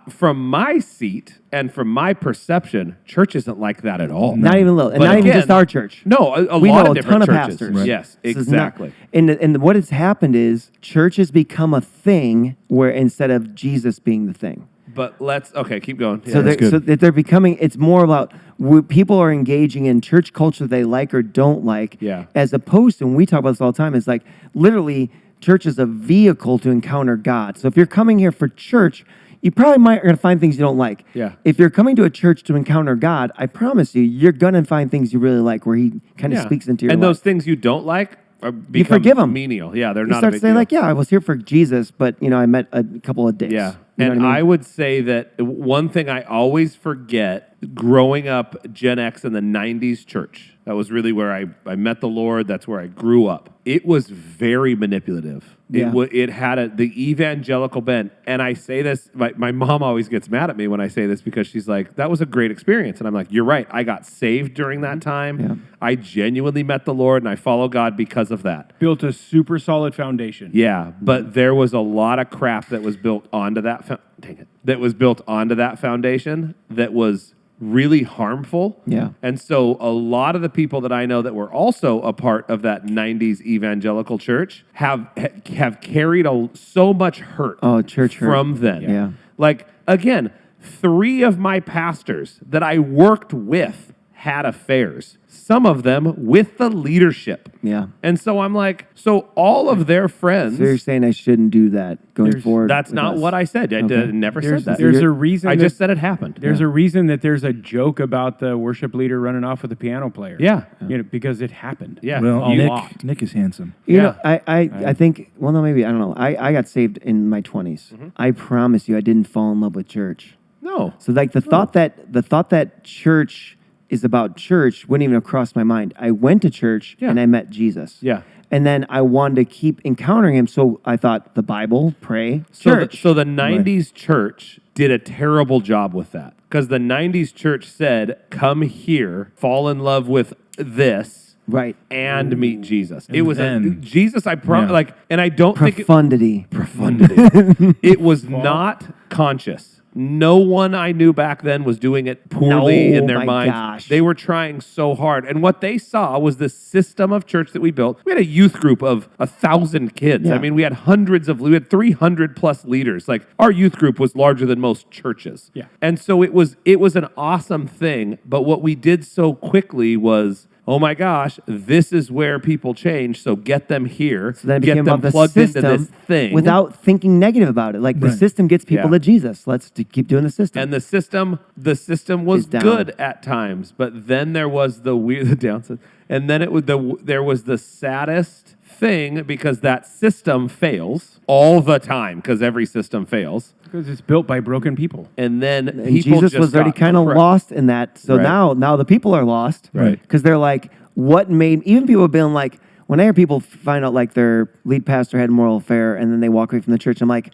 From my seat and from my perception, church isn't like that at all. Not even a little. And But not even again, just our church. No, a We lot know of a different ton of churches. pastors. Right. Yes, This is not- exactly. and what has happened is church has become a thing where instead of Jesus being the thing. But okay, keep going. So, Yeah. so that they're becoming, it's more about people are engaging in church culture they like or don't like, Yeah. as opposed to, and we talk about this all the time, is like literally church is a vehicle to encounter God. So if you're coming here for church, you probably are going to find things you don't like. Yeah. If you're coming to a church to encounter God, I promise you're going to find things you really like where he kind of Yeah. speaks into your and life. those things you don't like become forgive 'em. menial. Yeah, they're You not a start big to say deal. like, yeah, I was here for Jesus, but I met a couple of dicks. Yeah. You know And what I mean? would say that one thing I always forget growing up Gen X in the 90s church, that was really where I met the Lord. That's where I grew up. It was very manipulative. Yeah. It had the evangelical bent. And I say this, my mom always gets mad at me when I say this because she's like, that was a great experience. And I'm like, you're right. I got saved during that time. Yeah. I genuinely met the Lord and I follow God because of that. Built a super solid foundation. Yeah, but there was a lot of crap that was built onto that. That was built onto that foundation that was really harmful. Yeah. And so a lot of the people that I know that were also a part of that 90s evangelical church have carried so much hurt. Church hurt. From then. Yeah. Like again, 3 of my pastors that I worked with had affairs. Some of them with the leadership. Yeah. And so I'm like, so all of their friends. So you're saying I shouldn't do that going forward? That's with not us? what I said. I never said that. There's a reason. I that- just said it happened. There's a reason that there's a joke about the worship leader running off with the piano player. Yeah. Because it happened. Yeah. Well, a lot. Nick is handsome. You Yeah. know, I think, well, no, maybe, I don't know. I got saved in my 20s. I promise you, I didn't fall in love with church. No. So like the thought that church is about church wouldn't even have crossed my mind. I went to church Yeah. and I met Jesus. Yeah. And then I wanted to keep encountering him. So I thought the Bible, pray, church. So the 90s church did a terrible job with that because the 90s church said, come here, fall in love with this. Right. And meet Jesus. It was then- Jesus. I promise. Yeah. Like, and I don't think Profundity. profundity. It was not conscious. No one I knew back then was doing it poorly No, in their my minds. gosh. They were trying so hard. And what they saw was this system of church that we built. We had a youth group of 1,000 kids. Yeah. I mean, we had 300 plus leaders. Like our youth group was larger than most churches. Yeah. And so it was an awesome thing. But what we did so quickly was, oh my gosh, this is where people change. So get them here. So then it get became them about the plugged into system this thing. without thinking negative about it. Like the system gets people Yeah. to Jesus. Let's keep doing the system. And the system was Is down. good at times, but then there was the downside, and then there was the saddest thing because that system fails all the time because every system fails, Because it's built by broken people. and then And people Jesus just was already got kind of crushed. lost in that. So Right. now the people are lost. Right. Because they're like, what made, even people have been like, when I hear people find out like their lead pastor had a moral affair and then they walk away from the church, I'm like,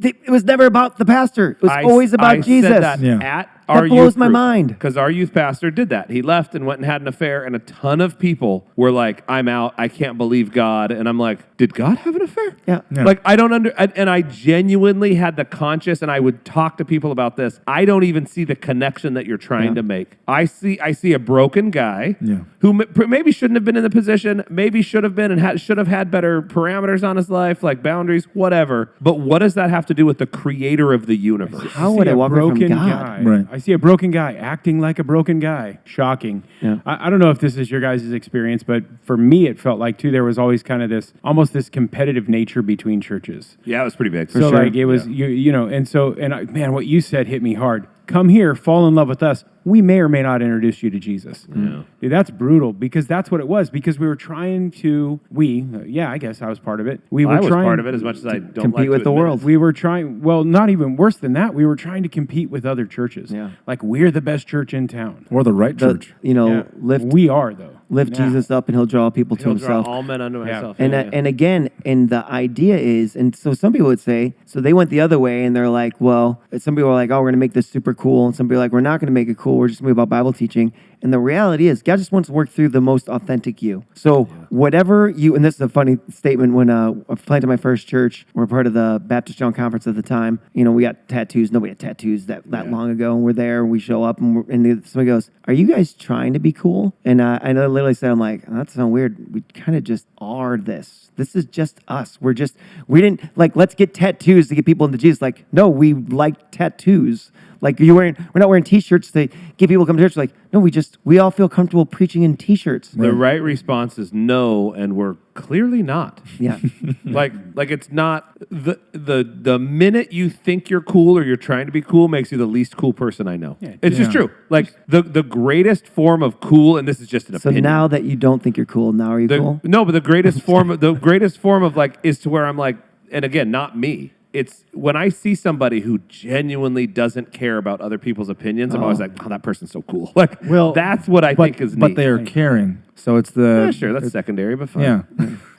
it was never about the pastor. It was always about Jesus. Said that Yeah. at That our blows youth my group, mind. because our youth pastor did that. He left and went and had an affair, and a ton of people were like, "I'm out. I can't believe God." And I'm like, "Did God have an affair?" Yeah. Yeah. Like I don't and I genuinely had the conscious, and I would talk to people about this. I don't even see the connection that you're trying to make. I see a broken guy Yeah. who maybe shouldn't have been in the position, maybe should have been and should have had better parameters on his life, like boundaries, whatever. But what does that have to do with the creator of the universe? How I would see I a walk away from broken God? guy. Right. I see a broken guy acting like a broken guy. Shocking. Yeah. I don't know if this is your guys' experience, but for me, it felt like too there was always kind of almost this competitive nature between churches. Yeah, it was pretty big. So sure. like it was man, what you said hit me hard. come here, fall in love with us. We may or may not introduce you to Jesus. Yeah. Dude, that's brutal because that's what it was. Because we were trying to, I guess I was part of it. I was part of it as much as I don't compete like with to the admit world. it. We were trying, well, not even worse than that. We were trying to compete with other churches. Yeah. Like, we're the best church in town. Or the right church. Lift We are, though. lift Now. Jesus up and he'll draw people to He'll draw himself. all men unto Yeah. myself. And and again, and the idea is, and so some people would say, so they went the other way, and they're like, well, some people are like, oh, we're going to make this super cool, and some people are like, we're not going to make it cool. We're just going to be about Bible teaching. And the reality is, God just wants to work through the most authentic you. So whatever you, and this is a funny statement, when I planted my first church, we're part of the Baptist Young Conference at the time. We got tattoos. Nobody had tattoos that long ago. And we're there, and we show up, and somebody goes, are you guys trying to be cool? And I literally said, I'm like, that sounds weird. We kind of just are this. This is just us. We didn't, like, let's get tattoos to get people into Jesus. Like, no, we like tattoos. Like, we're not wearing T-shirts to get people to come to church. Like, no, we all feel comfortable preaching in T-shirts. the right response is no, and we're clearly not. Yeah. like it's not the minute you think you're cool or you're trying to be cool makes you the least cool person I know. Yeah. It's just true. Like the greatest form of cool, and this is just an So opinion. now that you don't think you're cool, now are you cool? No, but the greatest form of like is to where I'm like, and again, not me. It's when I see somebody who genuinely doesn't care about other people's opinions, I'm always like, oh, that person's so cool. Like, that's what I think is neat. But they are caring. So it's the... Yeah, sure, that's secondary, but fine. Yeah.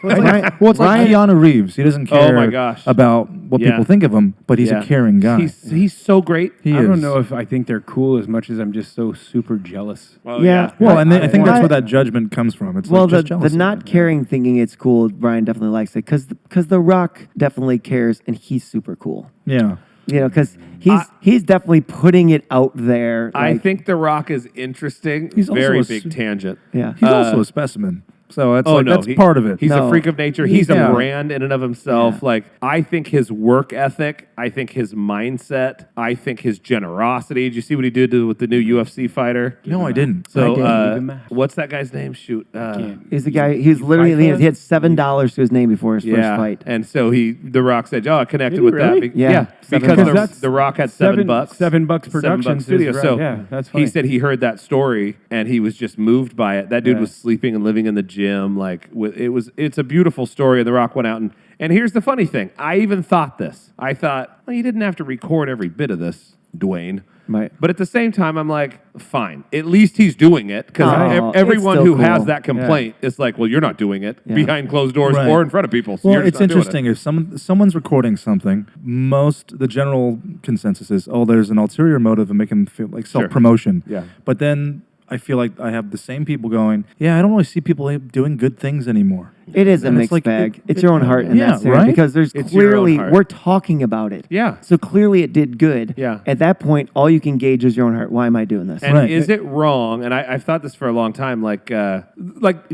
Ryan- Well, it's like Keanu Reeves. He doesn't care my gosh. about what Yeah. people think of him, but he's Yeah. a caring guy. He's so great. He I is. don't know if I think they're cool as much as I'm just so super jealous. Well, Yeah. Well, and I think that's I- where that judgment comes from. It's Well, like just the jealousy. not caring thinking it's cool, Brian definitely likes it because The Rock definitely cares and he's super cool. Yeah. Because he's definitely putting it out there. I like- think The Rock is interesting. He's also Very a big su- tangent. Yeah. He's also a specimen. So it's that's he- part of it. He's No. a freak of nature. He's Yeah. a brand in and of himself. Yeah. Like, I think his work ethic, I think his mindset, I think his generosity. Did you see what he did with the new UFC fighter? No, I didn't. So, Give him a- what's that guy's name? Shoot. He's the guy. He's literally fight for he had $7 to his name before his first Yeah, fight. and so The Rock said, "Oh, I connected Did he with really? that." Yeah, because $7. The Rock had $7. $7 Productions Studio. is right. So Yeah, that's he funny. said he heard that story and he was just moved by it. That dude Yeah. was sleeping and living in the gym. Like it's a beautiful story. And The Rock went out and here's the funny thing. I even thought this. I thought, well, you didn't have to record every bit of this, Dwayne. Right. But at the same time, I'm like, fine. At least he's doing it because Oh, everyone it's who still has cool. that complaint is like, well, you're not doing it behind closed doors Right. or in front of people. So Well, you're just it's not doing it. interesting. If someone's recording something, the general consensus is, oh, there's an ulterior motive and make them feel like self-promotion. Yeah. But then I feel like I have the same people going, yeah, I don't really see people doing good things anymore. It is a And it's mixed like, bag. It's it- your own heart in yeah, that sense right? because there's It's your own clearly heart. we're talking about it. Yeah. So clearly it did good. Yeah. At that point, all you can gauge is your own heart. Why am I doing this? And Right. is it wrong? And I've thought this for a long time. Like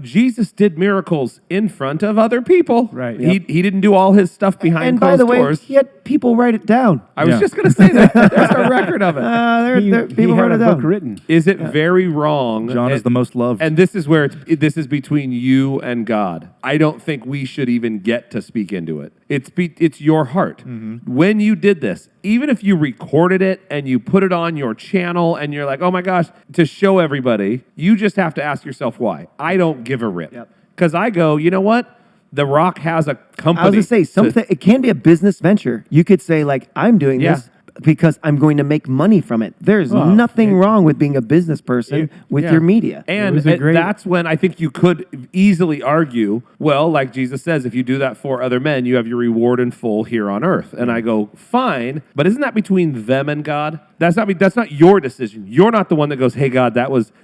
Jesus did miracles in front of other people. Right. He didn't do all his stuff behind And closed by the way, doors. he had people write it down. I was Yeah. just going to say that. There's a record of it. He People had wrote a it book down. written. Is it very wrong? John is the most loved. And this is where this is between you and God. I don't think we should even get to speak into it. It's your heart. When you did this, even if you recorded it and you put it on your channel and you're like, oh my gosh, to show everybody, you just have to ask yourself why. I don't give a rip. Yep. Because I go, you know what? The Rock has a company. I was going to say something. It can be a business venture. You could say like, I'm doing Yeah. this because I'm going to make money from it. There's nothing wrong with being a business person with Yeah. your media. And was a great- that's when I think you could easily argue, well, like Jesus says, if you do that for other men, you have your reward in full here on earth. And I go, fine, but isn't that between them and God? That's not your decision. You're not the one that goes, hey, God,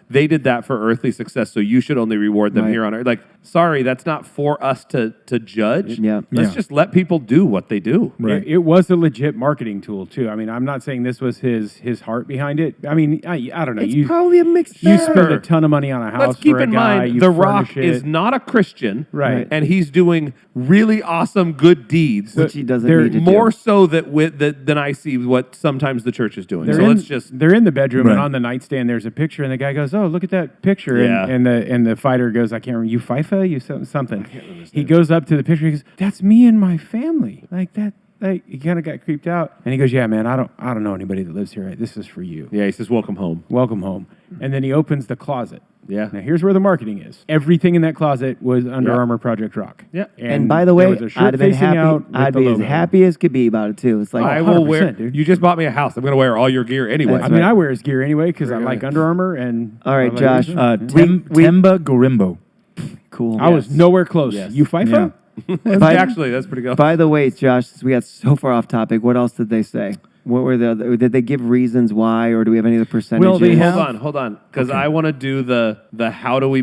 they did that for earthly success, so you should only reward them Right. here on earth. Like, sorry, that's not for us to judge. Yeah. Let's Yeah. just let people do what they do. Right. It was a legit marketing tool too. I mean, I'm not saying this was his heart behind it. I mean, I don't know. It's probably a mixed you bag. spend a ton of money on a house Let's keep for a in guy. mind, you The Rock furnish is it. not a Christian, Right. And he's doing really awesome good deeds. Which he doesn't They're need to do. More so than I see what sometimes the church is doing. They're So let's just they're in the bedroom and Right. on the nightstand there's a picture and the guy goes, oh, look at that picture. Yeah. And the fighter goes, I can't remember, you FIFA? You something. He goes up to the picture, he goes, that's me and my family. Like Hey, he kind of got creeped out. And he goes, yeah, man, I don't know anybody that lives here. This is for you. Yeah, he says, welcome home. Welcome home. And then he opens the closet. Yeah. Now, here's where the marketing is. Everything in that closet was Under Yeah. Armour Project Rock. Yeah. And by the there way, was a shirt I'd have been facing happy. out with I'd the be as logo. happy as could be about it too. It's like I will wear. 100%, dude. You just bought me a house. I'm going to wear all your gear anyway. That's I mean, right. I wear his gear anyway because I like Under Armour. And All right, I like Josh. his- Temba Gorimbo. cool. I was nowhere close. Yes. You FIFA? Actually, that's pretty good. By the way, Josh, since we got so far off topic, what else did they say? What were the other, did they give reasons why, or do we have any of the percentages? Well, they have- Hold on, because I want to do the how do we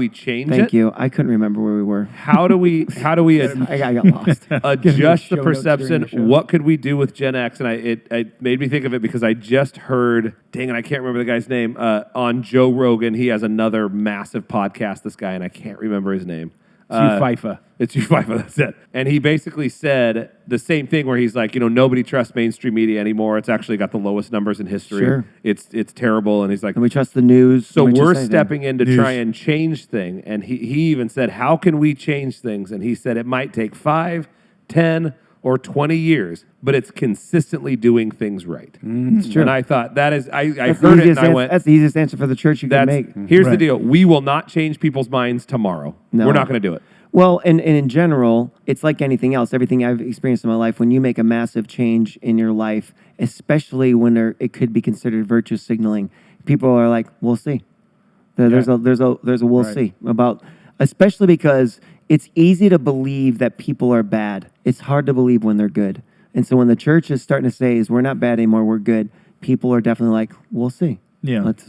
change it? Thank you. I couldn't remember where we were. How do we I got lost. adjust the show notes during perception? the show. What could we do with Gen X? And it made me think of it because I just heard, dang it, I can't remember the guy's name, on Joe Rogan. He has another massive podcast, this guy, and I can't remember his name. You FIFA. It's FIFA, that's it. And he basically said the same thing where he's like, nobody trusts mainstream media anymore. It's actually got the lowest numbers in history. Sure. It's terrible. And he's like, And we trust the news. so We trust we're anything. stepping in to News. try and change things. And he even said, how can we change things? And he said it might take 5, 10, or 20 years, but it's consistently doing things right. It's true. And I thought that is, I That's the heard it easiest and I ans- went, That's the easiest answer for the church you can that's, make. here's the Right. deal. We will not change people's minds tomorrow. No. We're not going to do it. Well, and in general, it's like anything else. Everything I've experienced in my life, when you make a massive change in your life, especially when it could be considered virtue signaling, people are like, "We'll see." There's a we'll Right. see about, especially because it's easy to believe that people are bad. It's hard to believe when they're good. And so when the church is starting to say, "Is we're not bad anymore, we're good," people are definitely like, "We'll see." Yeah. Let's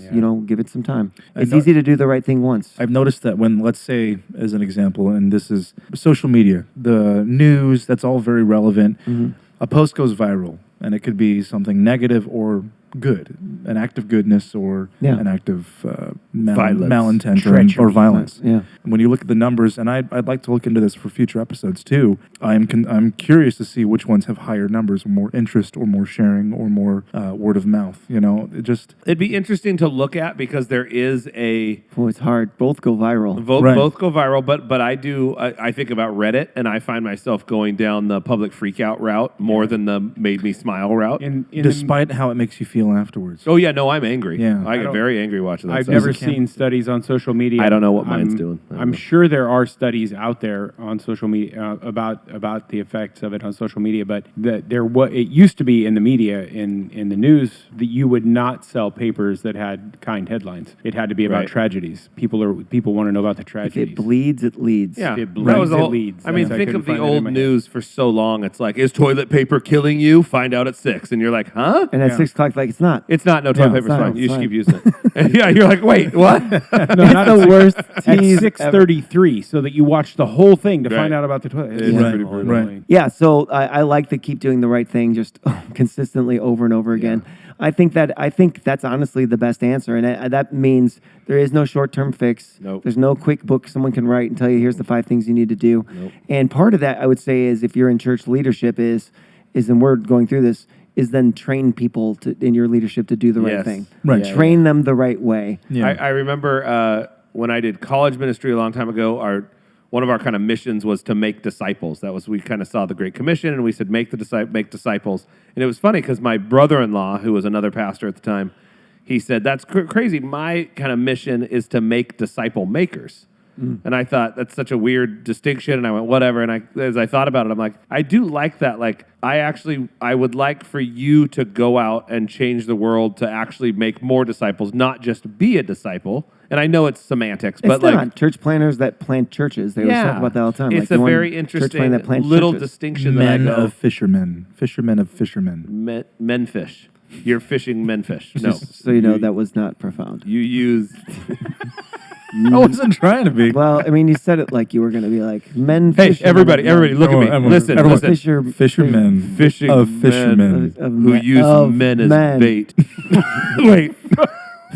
give it some time. I It's know- easy to do the right thing once. I've noticed that when, let's say, as an example, and this is social media, the news, that's all very relevant. A post goes viral, and it could be something negative or good, an act of goodness or Yeah. an act of Violence. malintent Treachery. or violence. Yeah. When you look at the numbers, and I'd like to look into this for future episodes too, I'm curious to see which ones have higher numbers, or more interest, or more sharing, or more word of mouth. It just It'd be interesting to look at because there is a Oh, it's hard. Both go viral. Right. both go viral, but I think about Reddit and I find myself going down the public freakout route more than the made me smile route. despite how it makes you feel afterwards. Oh yeah, no, I'm angry. Yeah. I get don't- very angry watching that. I've stuff. never seen studies on social media. I don't know what mine's doing. I don't I'm know. sure there are studies out there on social media about the effects of it on social media, but it used to be in the media in the news that you would not sell papers that had kind headlines. It had to be about Right. tragedies. People want to know about the If tragedies. it bleeds, it leads. Yeah, It that bleeds, was the it whole, leads. I mean, That's- I think couldn't of the find that in old my head. news for so long. It's like, is toilet paper killing you? Find out at 6, and you're like, huh? And at Yeah. 6 o'clock, like, it's not. It's not. No, toilet Yeah, paper's it's fine. fine, You it's should keep fine. using it. And yeah, you're like, wait, what? No, It's not the at worst at tease 6:33, so that you watch the whole thing to Right. find out about the toilet. It's Right, pretty brutal. right. Yeah, so I like to keep doing the right thing just consistently over and over again. I think that's honestly the best answer, and that means there is no short-term fix. Nope. There's no quick book someone can write and tell you here's the 5 things you need to do. Nope. And part of that I would say is if you're in church leadership is and we're going through this is then train people in your leadership to do the right Yes. thing. Right. Yeah, Train them the right way. Yeah. I remember when I did college ministry a long time ago, one of our kind of missions was to make disciples. We kind of saw the Great Commission, and we said, make disciples. And it was funny because my brother-in-law, who was another pastor at the time, he said, that's crazy. My kind of mission is to make disciple makers. And I thought, that's such a weird distinction. And I went, whatever. And as I thought about it, I'm like, I do like that. Like, I would like for you to go out and change the world to actually make more disciples, not just be a disciple. And I know it's semantics, but It's like, not church planners that plant churches. They always talk about that all the time. It's like a one very church interesting plant that plants little churches. distinction that I Men go, of fishermen. Fishermen of fishermen. men fish. You're fishing men fish. No. So you know that was not profound. You use I wasn't trying to be. Well, I mean, you said it like you were going to be like men. Hey, fishermen everybody, of men. look at me. Everyone, Listen, everyone. listen. Fishermen. Fishing of men fishermen. who use of men as men. bait. Wait.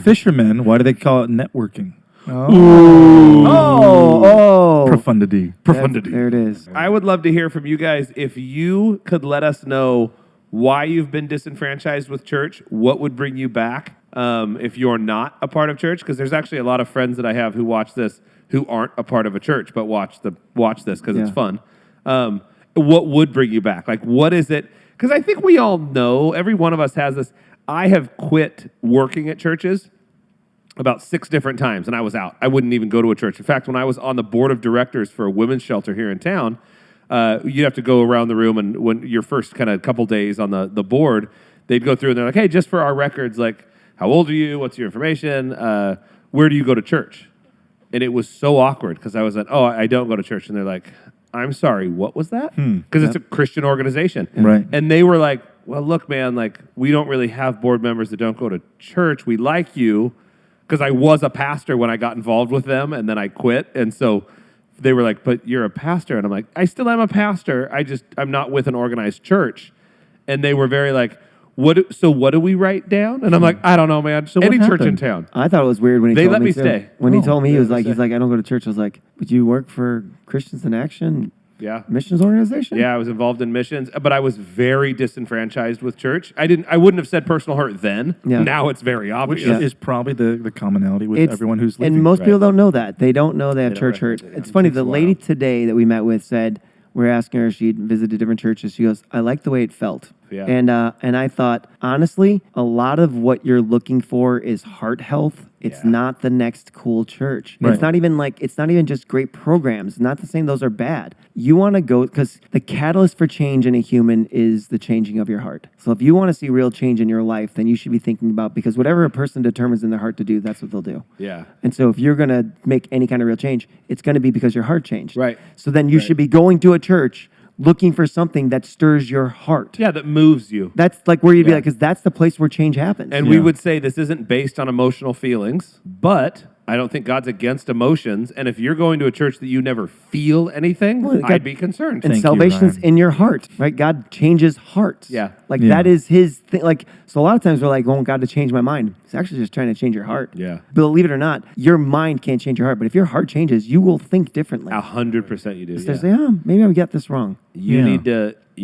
Fishermen. Why do they call it networking? Oh, Profundity. Profundity. There it is. I would love to hear from you guys. If you could let us know why you've been disenfranchised with church, what would bring you back if you're not a part of church? Because there's actually a lot of friends that I have who watch this who aren't a part of a church but watch this because it's Yeah. fun. what would bring you back? Like, what is it? Because I think we all know, every one of us has this. I have quit working at churches about 6 different times, and I was out. I wouldn't even go to a church. In fact, when I was on the board of directors for a women's shelter here in town, you'd have to go around the room, and when your first kind of couple days on the board, they'd go through, and they're like, hey, just for our records, like, how old are you? What's your information? Where do you go to church? And it was so awkward because I was like, oh, I don't go to church. And they're like, I'm sorry, what was that? Because it's a Christian organization. Right. And they were like, well, look, man, like, we don't really have board members that don't go to church. We like you. Because I was a pastor when I got involved with them, and then I quit. And so they were like, but you're a pastor. And I'm like, I still am a pastor. I'm not with an organized church. And they were very like, what do we write down? And I'm like, I don't know, man. So any what church in happened? town. I thought it was weird when he They told let me me too. stay. When he told me, he's like, I don't go to church. I was like, but you work for Christians in Action Yeah. missions organization? Yeah, I was involved in missions, but I was very disenfranchised with church. I wouldn't have said personal hurt then. Yeah. Now it's very obvious. Which is probably the commonality with everyone who's living. And most people don't know that. They don't know they have They don't church hurt. recognize it. It's funny, Takes the a lady while. today that we met with said, we're asking her, she'd visited different churches. She goes, I like the way it felt. Yeah. And I thought, honestly, a lot of what you're looking for is heart health. It's Yeah. not the next cool church. Right. It's not even just great programs. Not to say those are bad. You want to go, because the catalyst for change in a human is the changing of your heart. So if you want to see real change in your life, then you should be thinking about, because whatever a person determines in their heart to do, that's what they'll do. Yeah. And so if you're going to make any kind of real change, it's going to be because your heart changed. Right. So then you should be going to a church looking for something that stirs your heart. Yeah, that moves you. That's like where you'd be Yeah. like, because that's the place where change happens. And we would say this isn't based on emotional feelings, but I don't think God's against emotions. And if you're going to a church that you never feel anything, Well, God- I'd be concerned. and Thank you, salvation's Ryan. in your heart, right? God changes hearts. Yeah. Like Yeah. that is his thing. Like, so a lot of times we're like, I want God to change my mind. He's actually just trying to change your heart. Yeah. Believe it or not, your mind can't change your heart. But if your heart changes, you will think differently. 100% you do. So Yeah. say, oh, maybe I got this wrong. You Yeah.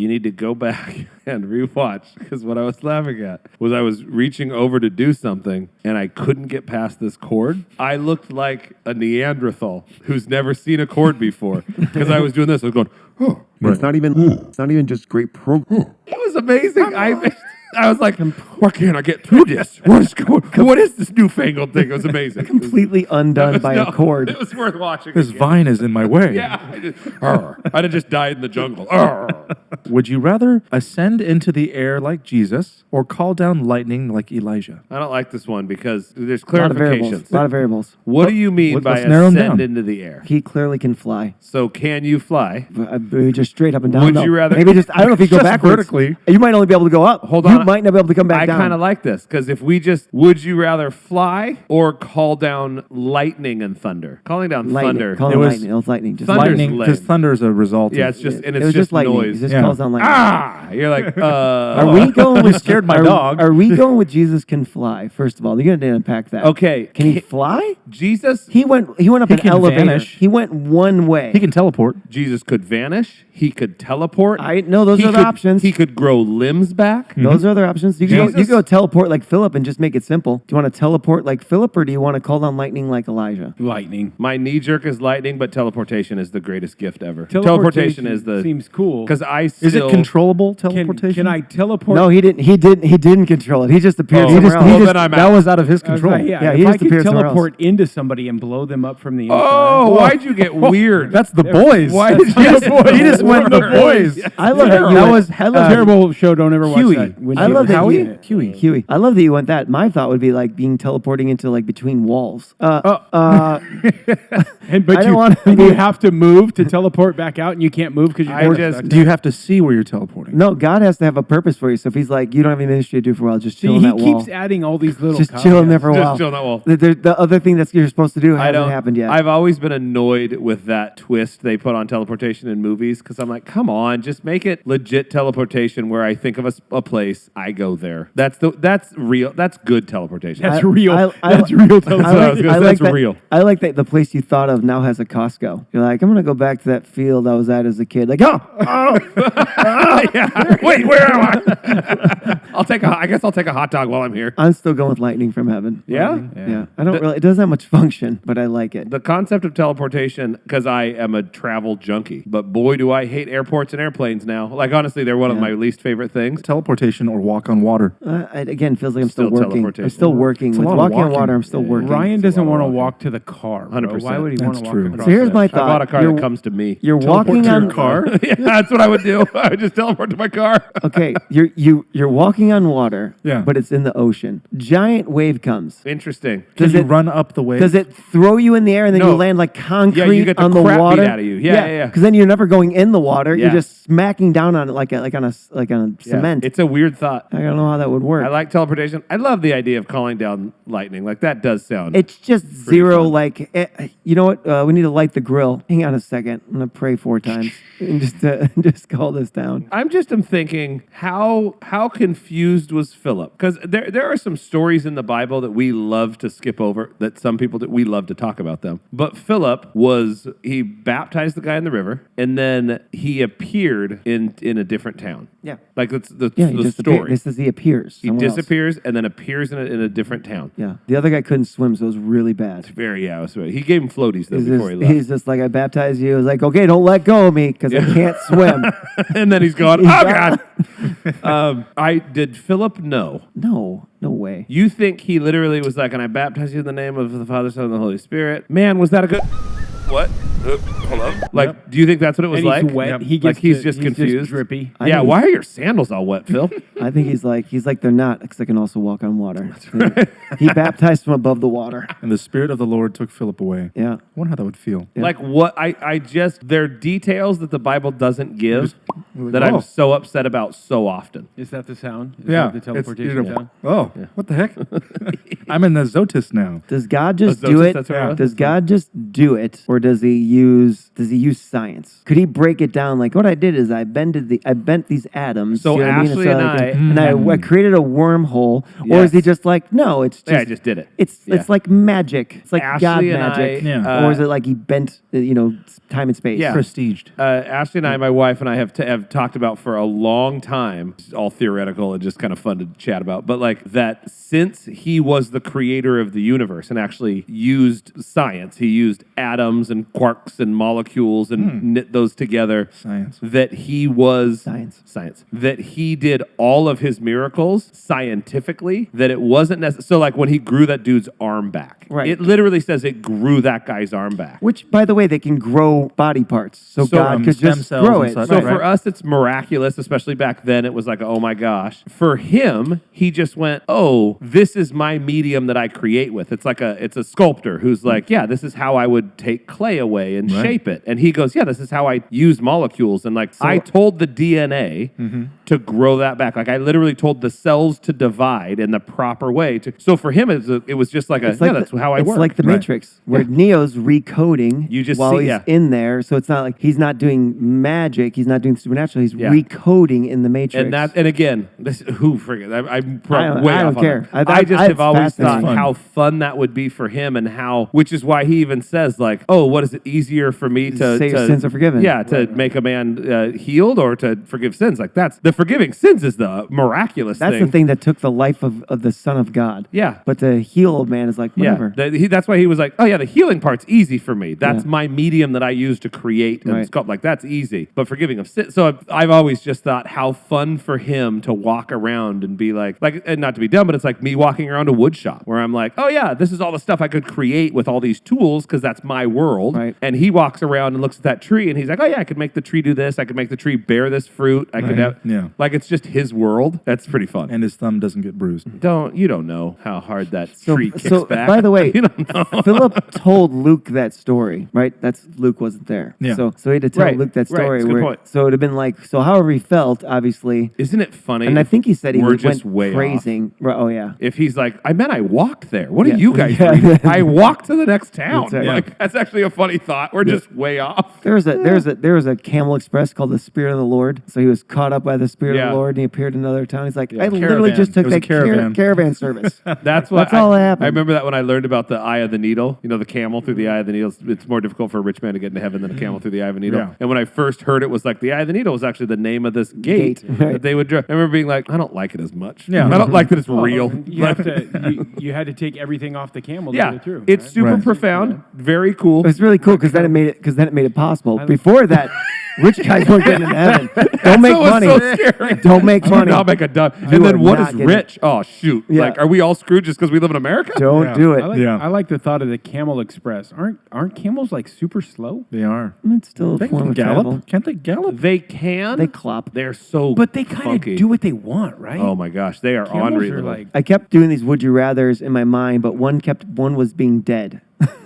need to go back and rewatch, because what I was laughing at was I was reaching over to do something and I couldn't get past this cord. I looked like a Neanderthal who's never seen a cord before because I was doing this. I was going, oh. It's not even just great program. It was amazing. I was like, why can't I get through this? What is this newfangled thing? It was amazing. Completely undone by a cord. It was worth watching. This again. vine is in my way. Yeah. I'd have just died in the jungle. Arr. Would you rather ascend into the air like Jesus or call down lightning like Elijah? I don't like this one because there's A lot of variables. clarifications. A lot of variables. What do you mean by let's narrow 'em ascend down. into the air? He clearly can fly. So can you fly? Just straight up and down. Would No. you rather- Maybe just, I don't know if you go Just backwards. vertically. You might only be able to go up. Hold You on. might not be able to come back I down. kind of like this because if we just, would you rather fly or call down lightning and thunder? Calling down lightning. thunder. Call It it was- lightning. It was lightning. Just Thunder's Lightning, lame. because thunder is a result. Yeah, of- it's just, and it it's was just lightning. noise. It just Yeah. calls down lightning. You're like, Are we going with scared my are- dog. Are we going with Jesus can fly? First of all, you're gonna unpack that. Okay. Can he fly? Jesus, He went up He an can elevator. vanish. He went one way. He can teleport. Jesus could vanish. He could teleport. I know those He are the could- options. He could grow limbs back. Those are other options. You can go, you Jesus- can go teleport like Philip and just make it simple. Do you want to teleport like Philip or do you want to call down lightning like Elijah? Lightning. My knee jerk is lightning, but teleportation is the greatest gift ever. Teleportation is the seems cool. because I Is still it controllable Can, teleportation? can I teleport? No, he didn't. He didn't control it. He just appeared Oh, somewhere well, else. then I'm that out. was out of his I was control. like, yeah, Yeah, he if I just could appeared somewhere else. teleport into somebody and blow them up from the inside. Oh, why'd you get weird? That's the boys. Why did you He just went From the the boys. boys. I love that you That went- was I love Terrible show. Don't ever watch Huey. that. When I you- love that Howie? you, Huey. I love that you went that. My thought would be like being teleporting into like between walls. And, but I don't you, wanna and be- you have to move to teleport back out, and you can't move because I you're just- stuck. Do you have to see where you're teleporting? No, God has to have a purpose for you. So if he's like, you don't have any ministry to do for a while, just chill See, on he that wall. keeps adding all these little. Just chill in there for a Just while. chill on that wall. The other thing that you're supposed to do I hasn't don't. happened yet. I've always been annoyed with that twist they put on teleportation in movies because I'm like, come on, just make it legit teleportation where I think of a place I go there. That's real. That's good teleportation. That's real. I- That's real teleportation. That's real. I like that the place you thought of now has a Costco. You're like, I'm gonna go back to that field I was at as a kid. Like, oh, Yeah. Wait, where am I? I guess I'll take a hot dog while I'm here. I'm still going with lightning from heaven. Yeah? Yeah. I don't really. It doesn't have much function, but I like it. The concept of teleportation, because I am a travel junkie, but boy, do I hate airports and airplanes now. Like, honestly, they're one of my least favorite things. Teleportation or walk on water. It again feels like I'm still Still working. teleportation. I'm still working. It's a With lot of walking on walking. water, I'm still working. Ryan doesn't want to walk to the car. bro. 100%. Why would he want That's to walk true. across? So here's my I thought. bought a car You're- that comes to me. You're Teleport walking to your on car? Yeah, that's what I would do. I would just teleport to my car. Okay, you're walking on water. Yeah. But it's in the ocean. Giant wave comes. Interesting. Can Does you it- run up the wave? Does it throw you in the air and then No. you land like concrete Yeah, you get the on the crap beat water? out of you. Yeah. Because then you're never going in the water. Yeah. You're just smacking down on it like on a cement. It's a weird thought. I don't know how that would work. I like teleportation. I love the idea of calling down lightning. Like, that does sound. It's just zero. fun. Like, you know what? We need to light the grill. Hang on a second. I'm gonna pray 4 times and just call this down. I'm thinking, how confused was Philip? Because there are some stories in the Bible that we love to skip over, that some people that we love to talk about them. But Philip he baptized the guy in the river, and then he appeared in a different town. Yeah. Like, that's the Yeah, he story. This is he appears. He somewhere else. disappears and then appears in a different town. Yeah. The other guy couldn't swim, so it was really bad. It was he gave him floaties though before he left. He's just like, I baptized you. I was like, okay, don't let go of me because I can't swim. And then he's gone, oh God. Did Philip know? No way. You think he literally was like, and I baptize you in the name of the Father, Son, and the Holy Spirit? Man, was that a good... What? Hello? Like, do you think that's what it was And like? he's wet. He Like, gets he's just confused? drippy. I Yeah, think why are your sandals all wet, Phil? I think he's like they're not because they can also walk on water. That's right. He baptized from above the water. And the Spirit of the Lord took Philip away. Yeah. I wonder how that would feel. Yeah. Like, what? There are details that the Bible doesn't give that oh. I'm so upset about so often. Is that the sound? Is Yeah. that the it's, teleportation sound? Oh, what the heck? I'm in the Zotis now. Does God just Oh, do Zotis, it? that's what it was? Does God just do it, or does he use science? Could he break it down? Like, what I did is I bent these atoms. So you know what I mean? Ashley So, and like, I- and I created a wormhole, or is he Yes. just like, no? It's just Yeah, I just did it. It's like magic. It's like Ashley God and magic, I, Yeah. or is it like he bent time and space? Yeah. Prestiged. Ashley and I, my wife and I, have talked about for a long time, it's all theoretical and just kind of fun to chat about, but like that since he was the creator of the universe and actually used science, he used atoms and quarks and molecules and knit those together. Science. That he was... Science. That he did all of his miracles scientifically, that it wasn't necessary. So like when he grew that dude's arm back, Right. it literally says it grew that guy's arm back. Which, by the way, they can grow body parts, so God could stem just cells grow and it. such. So Right. for us, it's miraculous, especially back then. It was like, oh my gosh. For him, he just went, oh, this is my medium that I create with. It's like it's a sculptor who's like, yeah, this is how I would take clay away and Right. shape it. And he goes, yeah, this is how I use molecules. And like, I told the DNA to grow that back. Like I literally told the cells to divide in the proper way. So for him, it was just like It's like that's how I it's work. like the Right. Matrix, where Neo's recoding You just while see- he's yeah. in there. So it's not like he's not doing magic, he's not doing supernatural, he's Yeah. recoding in the Matrix. And again, who friggin' I'm I way don't off on care. that. I I just have always fascinating. thought how fun that would be for him, and which is why he even says like, oh, what is it easier for me to say your sins are forgiven. Yeah, to make a man healed or to forgive sins. Like that's the forgiving sins is the miraculous That's thing. the thing that took the life of the Son of God. Yeah. But to heal a man is like, whatever. Yeah, that's why he was like, oh yeah, the healing part's easy for me. That's Yeah. my medium that I use to create and Right. sculpt. Like that's easy. But forgiving of sin. So I've always just thought how fun for him to walk around and be like, and not to be dumb, but it's like me walking around a wood shop where I'm like, oh yeah, this is all the stuff I could create with all these tools because that's my world. Right. And he walks around and looks at that tree and he's like, oh yeah, I could make the tree do this. I could make the tree bear this fruit. I could have, Yeah. like it's just his world. That's pretty fun. And his thumb doesn't get bruised. You don't know how hard that tree kicks So, back. by the way, you don't know. Philip told Luke that story, right? Luke wasn't there. Yeah. So he had to tell Right, Luke that right. story. That's a good point. So it would have been like, so however he felt, obviously. Isn't it funny? And I think he said he we're went just way crazy. Right, oh, yeah. If he's like, I meant I walked there. What Yeah. are you guys Yeah. doing? I walked to the next town. That's right. Like, that's actually a funny thought. We're just way off. There was a Camel Express called the Spirit of the Lord. So he was caught up by the Spirit of Yeah. the Lord and he appeared in another town. He's like, I literally Caravan. just took It was a that caravan. caravan service. That's what That's all that happened. I remember that when I learned about the eye of the needle. You know, the camel through the eye of the needle. It's more difficult for a rich man to get into heaven than a camel through the eye of a needle. Yeah. And when I first heard it was like the eye of the needle was actually the name of this gate Right. that they would drive. I remember being like, I don't like it as much. Yeah. I don't like that it's real. You have to. You had to take everything off the camel to Yeah, get it through. it's right? super Right. profound, very cool. It's really cool because then it made it possible. Before that, rich guys weren't getting into heaven. Don't make That was money. so scary. Don't make Do money. not make a dime. You And then are what not is getting- rich? Oh shoot! Yeah. Like, are we all screwed just because we live in America? Don't Yeah. do it. I like the thought of the Camel Express. Aren't camels like super slow? They are. It's still a They form can of gallop. travel. Can't they gallop? They can. They clop. They're so. But they kind funky. of do what they want, right? Oh my gosh, they are Camels unreasonable. are like I kept doing these would you rather's in my mind, but one was being dead.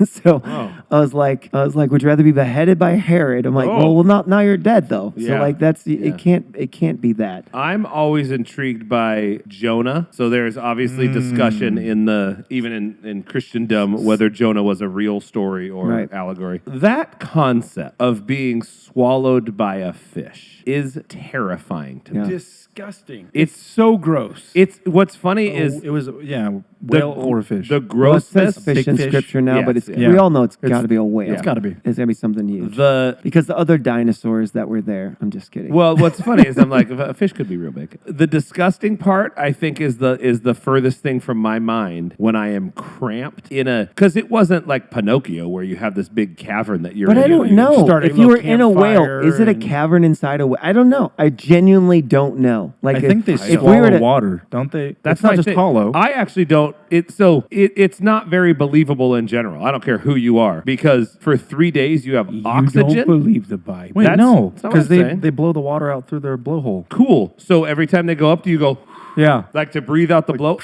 So I was like, would you rather be beheaded by Herod? I'm like, Oh. well, now you're dead though. So Yeah. like that's Yeah. it can't be that. I'm always intrigued by Jonah. So there's obviously discussion in even in Christendom whether Jonah was a real story or Right. allegory. That concept of being swallowed by a fish is terrifying to me. Yeah. disgusting. It's so gross. It's what's funny is It was whale or a fish. The Well, it says grossness. fish in fish. scripture now, Yes, but it's yeah. we all know it's It's- got to be a whale. it's gotta be. It's gotta be something huge. the Because the other dinosaurs that were there, I'm just kidding. Well, what's funny is I'm like, a fish could be real big. The disgusting part, I think, is the furthest thing from my mind when I am cramped because it wasn't like Pinocchio where you have this big cavern that you're But in. I don't you know. start a If you were little in a whale, campfire is it a and- cavern inside a whale? I don't know. I genuinely don't know. Like I think they if we swallow were to, water, don't they? That's it's not my just thing. hollow. I actually don't. It's not very believable in general. I don't care who you are because for 3 days you have You oxygen. don't believe the Bible. Wait, that's- no, that's not what because I'm they saying. they blow the water out through their blowhole. Cool. So every time they go up, do you go Yeah. like to breathe out the blow?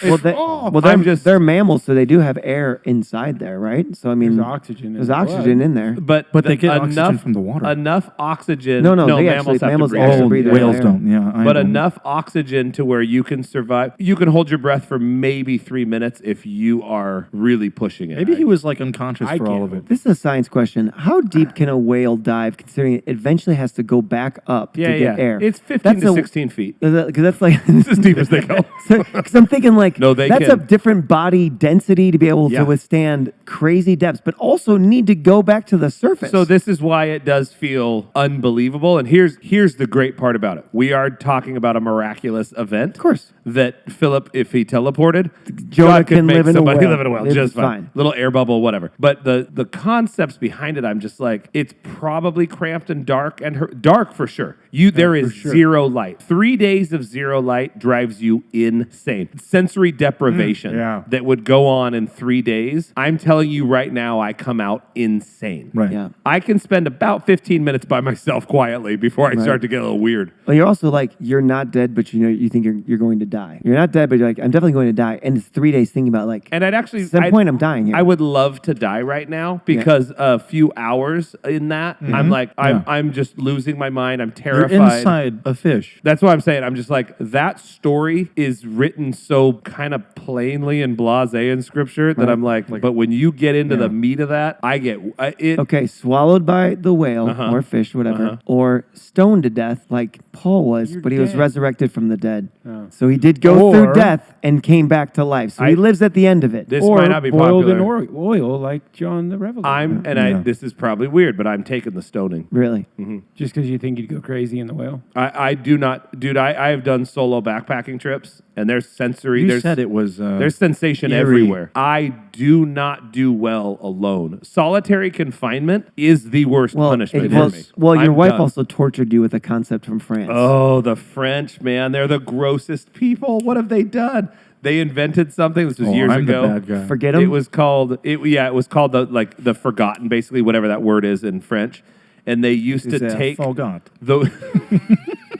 they're mammals, so they do have air inside there, right? So I mean, There's oxygen in There's the oxygen blood. in there. But they get enough, oxygen from the water. Enough oxygen. No, they mammals have mammals to breathe. actually Oh, breathe their whales air. don't. Yeah, I But don't. enough oxygen to where you can survive. You can hold your breath for maybe 3 minutes if you are really pushing it. Maybe he was like unconscious I for all can't. of it. This is a science question. How deep can a whale dive, considering it eventually has to go back up to get air? It's 15 That's to a- 16 feet. Because that's like It's as deep as they go. Because I'm thinking like No, they that's can. a different body density to be able Yeah. to withstand crazy depths, but also need to go back to the surface. So this is why it does feel unbelievable. And here's the great part about it. We are talking about a miraculous event. Of course. That Philip, if he teleported, Jonah God could can make live in a somebody whale. live in a whale. It's Just fine. fine. Little air bubble, whatever. But the concepts behind it, I'm just like, it's probably cramped and dark dark for sure. There is zero light. 3 days of zero light drives you insane. Sensory deprivation yeah. that would go on in 3 days. I'm telling you right now, I come out insane. Right. Yeah. I can spend about 15 minutes by myself quietly before I start to get a little weird. Well, you're also like you're not dead, but you think you're going to die. You're not dead, but you're like I'm definitely going to die. And it's 3 days thinking about like And I'd actually, at some point I'm dying here. I would love to die right now because a few hours in that, I'm like, I'm just losing my mind. I'm You're terrified. inside a fish. That's what I'm saying. I'm just like, that story is written so kind of plainly and blasé in scripture that I'm like, but when you get into the meat of that, I get it. Okay, swallowed by the whale or fish, whatever, or stoned to death like Paul was, but he was dead. resurrected from the dead. So he did go through Or- death and came back to life. So he lives at the end of it. This Or might not be boiled popular. in oil like John the Revelator. This is probably weird, but I'm taking the stoning. Really? Just because you think you'd go crazy in the whale. I do not, dude. I have done solo backpacking trips, and there's sensory. You there's, said it was. There's sensation eerie. everywhere. I do not do well alone. Solitary confinement is the worst punishment for me. Well, your I'm wife done. also tortured you with a concept from France. Oh, the French, man. They're the grossest people. What have they done? They invented something. This was years I'm ago. the bad guy. Forget him. It was called the forgotten, basically, whatever that word is in French. And they used to take Forgot. the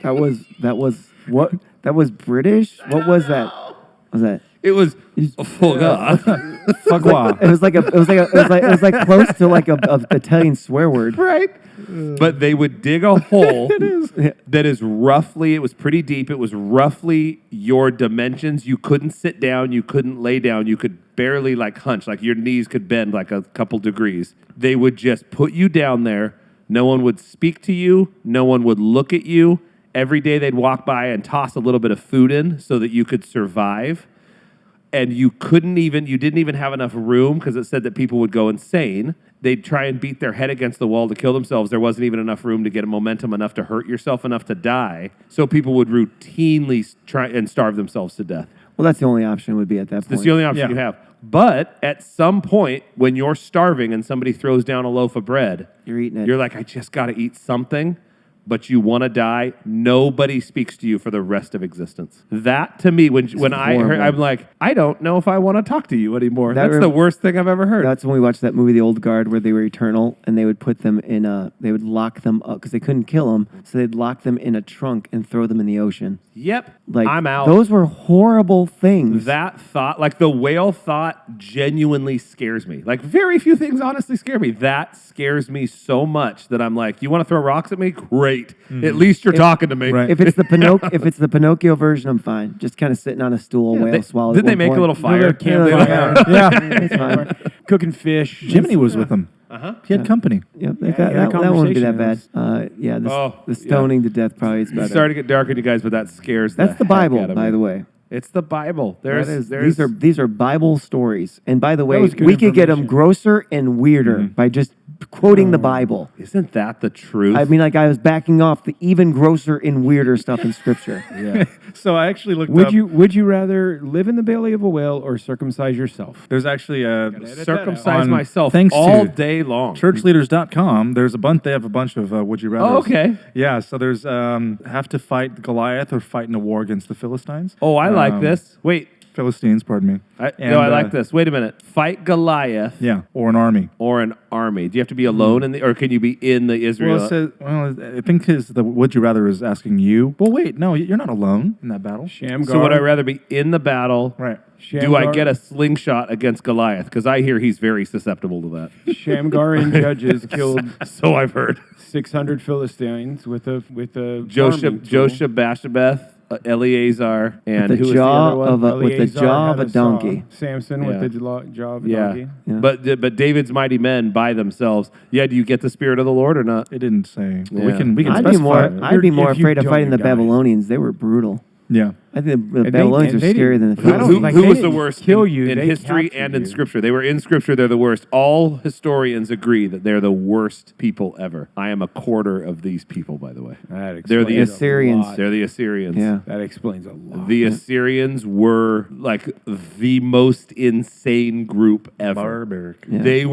That was what? That was British. What was that? Was that? It was full God. Fuck wow. It was like close to like a Italian swear word. Right? But they would dig a hole that is roughly, it was pretty deep. It was roughly your dimensions. You couldn't sit down. You couldn't lay down. You could barely like hunch, like your knees could bend like a couple degrees. They would just put you down there. No one would speak to you. No one would look at you. Every day they'd walk by and toss a little bit of food in so that you could survive. And you didn't even have enough room because it said that people would go insane. They'd try and beat their head against the wall to kill themselves. There wasn't even enough room to get a momentum enough to hurt yourself enough to die. So people would routinely try and starve themselves to death. Well, that's the only option would be at that point. That's the only option you have. But at some point, when you're starving and somebody throws down a loaf of bread, You're eating it. You're like, I just got to eat something. But you want to die, nobody speaks to you for the rest of existence. That to me, when I heard, I'm like, I don't know if I want to talk to you anymore. That's the worst thing I've ever heard. That's when we watched that movie, The Old Guard, where they were eternal, and they would put them in they would lock them up because they couldn't kill them, so they'd lock them in a trunk and throw them in the ocean. Yep, Like I'm out. Those were horrible things. That thought, like the whale thought, genuinely scares me. Like very few things honestly scare me. That scares me so much that I'm like, you want to throw rocks at me? Great. At least you're talking to me. Right. If it's the Pinocchio version, I'm fine. Just kind of sitting on a stool, whale swallows. Did they make a little fire? Yeah, it's fine. Cooking fish. Jiminy was with him. He had company. Yep, that wouldn't be that bad. The stoning to death probably is better. Sorry to get dark on you guys, but that scares. That's the Bible, by the way. It's the Bible. These are Bible stories. And by the way, was good we could get them information. grosser and weirder by just quoting the Bible. Isn't that the truth? I mean, like I was backing off the even grosser and weirder stuff in Scripture. yeah. So I actually looked Would up. you rather live in the belly of a whale or circumcise yourself? There's actually a Circumcise on- myself thanks all to day long. Churchleaders.com. There's a bunch. They have a bunch of would you rather. Oh, okay. Yeah. So there's have to fight Goliath or fight in a war against the Philistines. Oh, I like this. Wait. Philistines. Pardon me. I like this. Wait a minute. Fight Goliath. Yeah. Or an army. Or an army. Do you have to be alone or can you be in the Israel? I think the would you rather is asking you. Well, wait, no, you're not alone in that battle. Shamgar. So would I rather be in the battle? Right. Do I get a slingshot against Goliath? Because I hear he's very susceptible to that. Shamgar and Judges killed So I've heard. 600 Philistines with a Joshabashebeth, Eleazar, and With who the was the other one? with the jaw of a donkey. Samson with the jaw of a Yeah. donkey. But David's mighty men by themselves. Yeah, do you get the spirit of the Lord or not? It didn't say. Yeah. We can I'd specify. be more If you afraid of don't, fighting you the die. Babylonians. They were brutal. Yeah. I think the they- Babylonians are and they scarier than the didn't- I don't Philistines. like- Who they was the didn't worst kill in, you, in they history captured and in you. Scripture? They were in Scripture. They're the worst. All historians agree that they're the worst people ever. I am a quarter of these people, by the way. That They're the explains a Assyrians. lot. They're the Assyrians. Yeah. That explains a lot. The Assyrians were like the most insane group ever. Barbaric. Yeah. They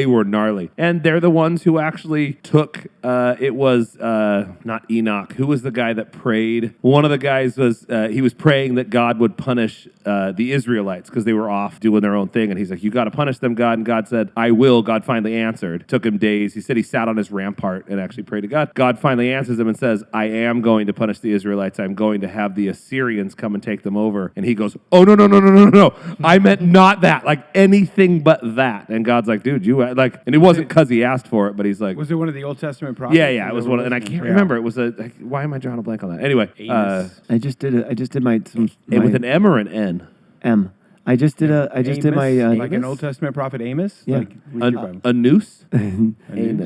were gnarly, and they're the ones who actually took. It was not Enoch. Who was the guy that prayed? One of the guys was he was praying that God would punish the Israelites because they were off doing their own thing, and he's like, "You got to punish them, God." And God said, "I will." God finally answered. Took him days. He said he sat on his rampart and actually prayed to God. God finally answers him and says, "I am going to punish the Israelites. I'm going to have the Assyrians come and take them over." And he goes, "Oh no! I meant not that. Like anything but that." And God's like, "Dude, you like," and it wasn't because he asked for it, but he's like, Was it one of the Old Testament prophets? yeah, it was one, and I can't remember. It was why am I drawing a blank on that? Anyway, Amos. I just did my with an M or an N? M. I just did my like an Old Testament prophet Amos. Yeah. Like, read your Bible. A noose?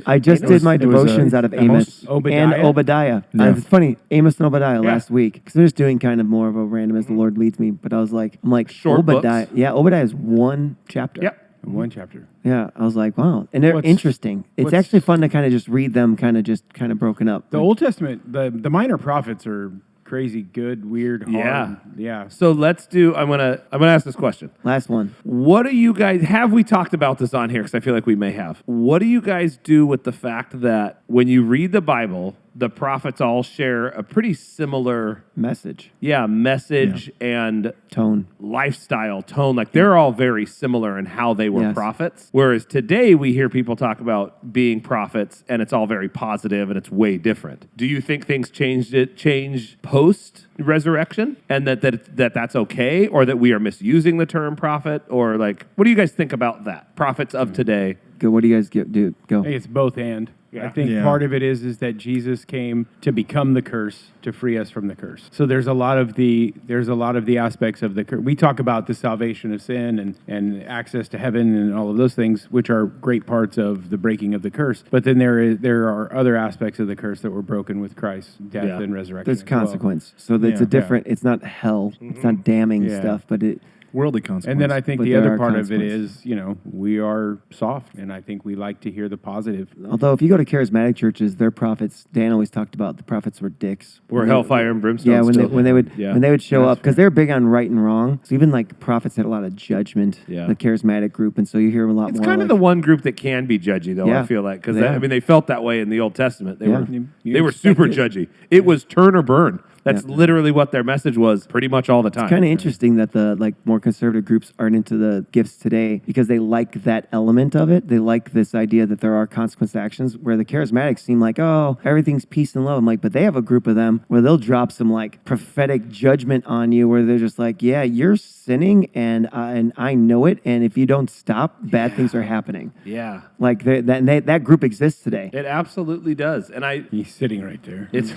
I just did my devotions out of Amos Obadiah? and Obadiah. Yeah. It's funny, Amos and Obadiah last week because I'm just doing kind of more of a random as the Lord leads me. But I'm like Short Obadiah. books? Yeah, Obadiah is one chapter. Yep. One chapter. Yeah, I was like, wow, and they're What's- interesting. It's what's- actually fun to kind of just read them, kind of broken up. The Old Testament, the minor prophets are crazy, good, weird, hard. Yeah. Yeah. So let's do. I'm gonna ask this question. Last one. What do you guys have? We talked about this on here because I feel like we may have. What do you guys do with the fact that when you read the Bible, the prophets all share a pretty similar Message, message and tone. lifestyle, tone. Like they're all very similar in how they were Yes. prophets. Whereas today we hear people talk about being prophets and it's all very positive and it's way different. Do you think things changed post resurrection and that's okay, or that we are misusing the term prophet, or like what do you guys think about that? Prophets of today. Go. What do you guys do? Go. I think it's both and. Yeah. I think part of it is that Jesus came to become the curse to free us from the curse. So there's a lot of the aspects of the curse. We talk about the salvation of sin and access to heaven and all of those things, which are great parts of the breaking of the curse. But then there are other aspects of the curse that were broken with Christ's death and resurrection. There's as well. consequence. So it's a different. It's not hell. It's not damning stuff, but it. Worldly consequence. And then I think But the there other are part of it consequences. is, we are soft, and I think we like to hear the positive. Although if you go to charismatic churches, their prophets, Dan always talked about the prophets were dicks. Or hellfire and brimstone. Yeah, when they would show Yeah, up, because they're big on right and wrong. So even like prophets had a lot of judgment. Yeah. The charismatic group, and so you hear a lot It's more. kind of the one group that can be judgy, though. Yeah. I feel like because Yeah. they felt that way in the Old Testament. They Yeah. they were super judgy. It was turn or burn. That's Yeah. literally what their message was, pretty much all the time. Kind of interesting that the like more conservative groups aren't into the gifts today because they like that element of it. They like this idea that there are consequence to actions, where the charismatics seem like, oh, everything's peace and love. I'm like, but they have a group of them where they'll drop some like prophetic judgment on you, where they're just like, yeah, you're sinning and I know it, and if you don't stop, bad things are happening. Yeah, Like that group exists today. it absolutely does, and He's sitting right there. It's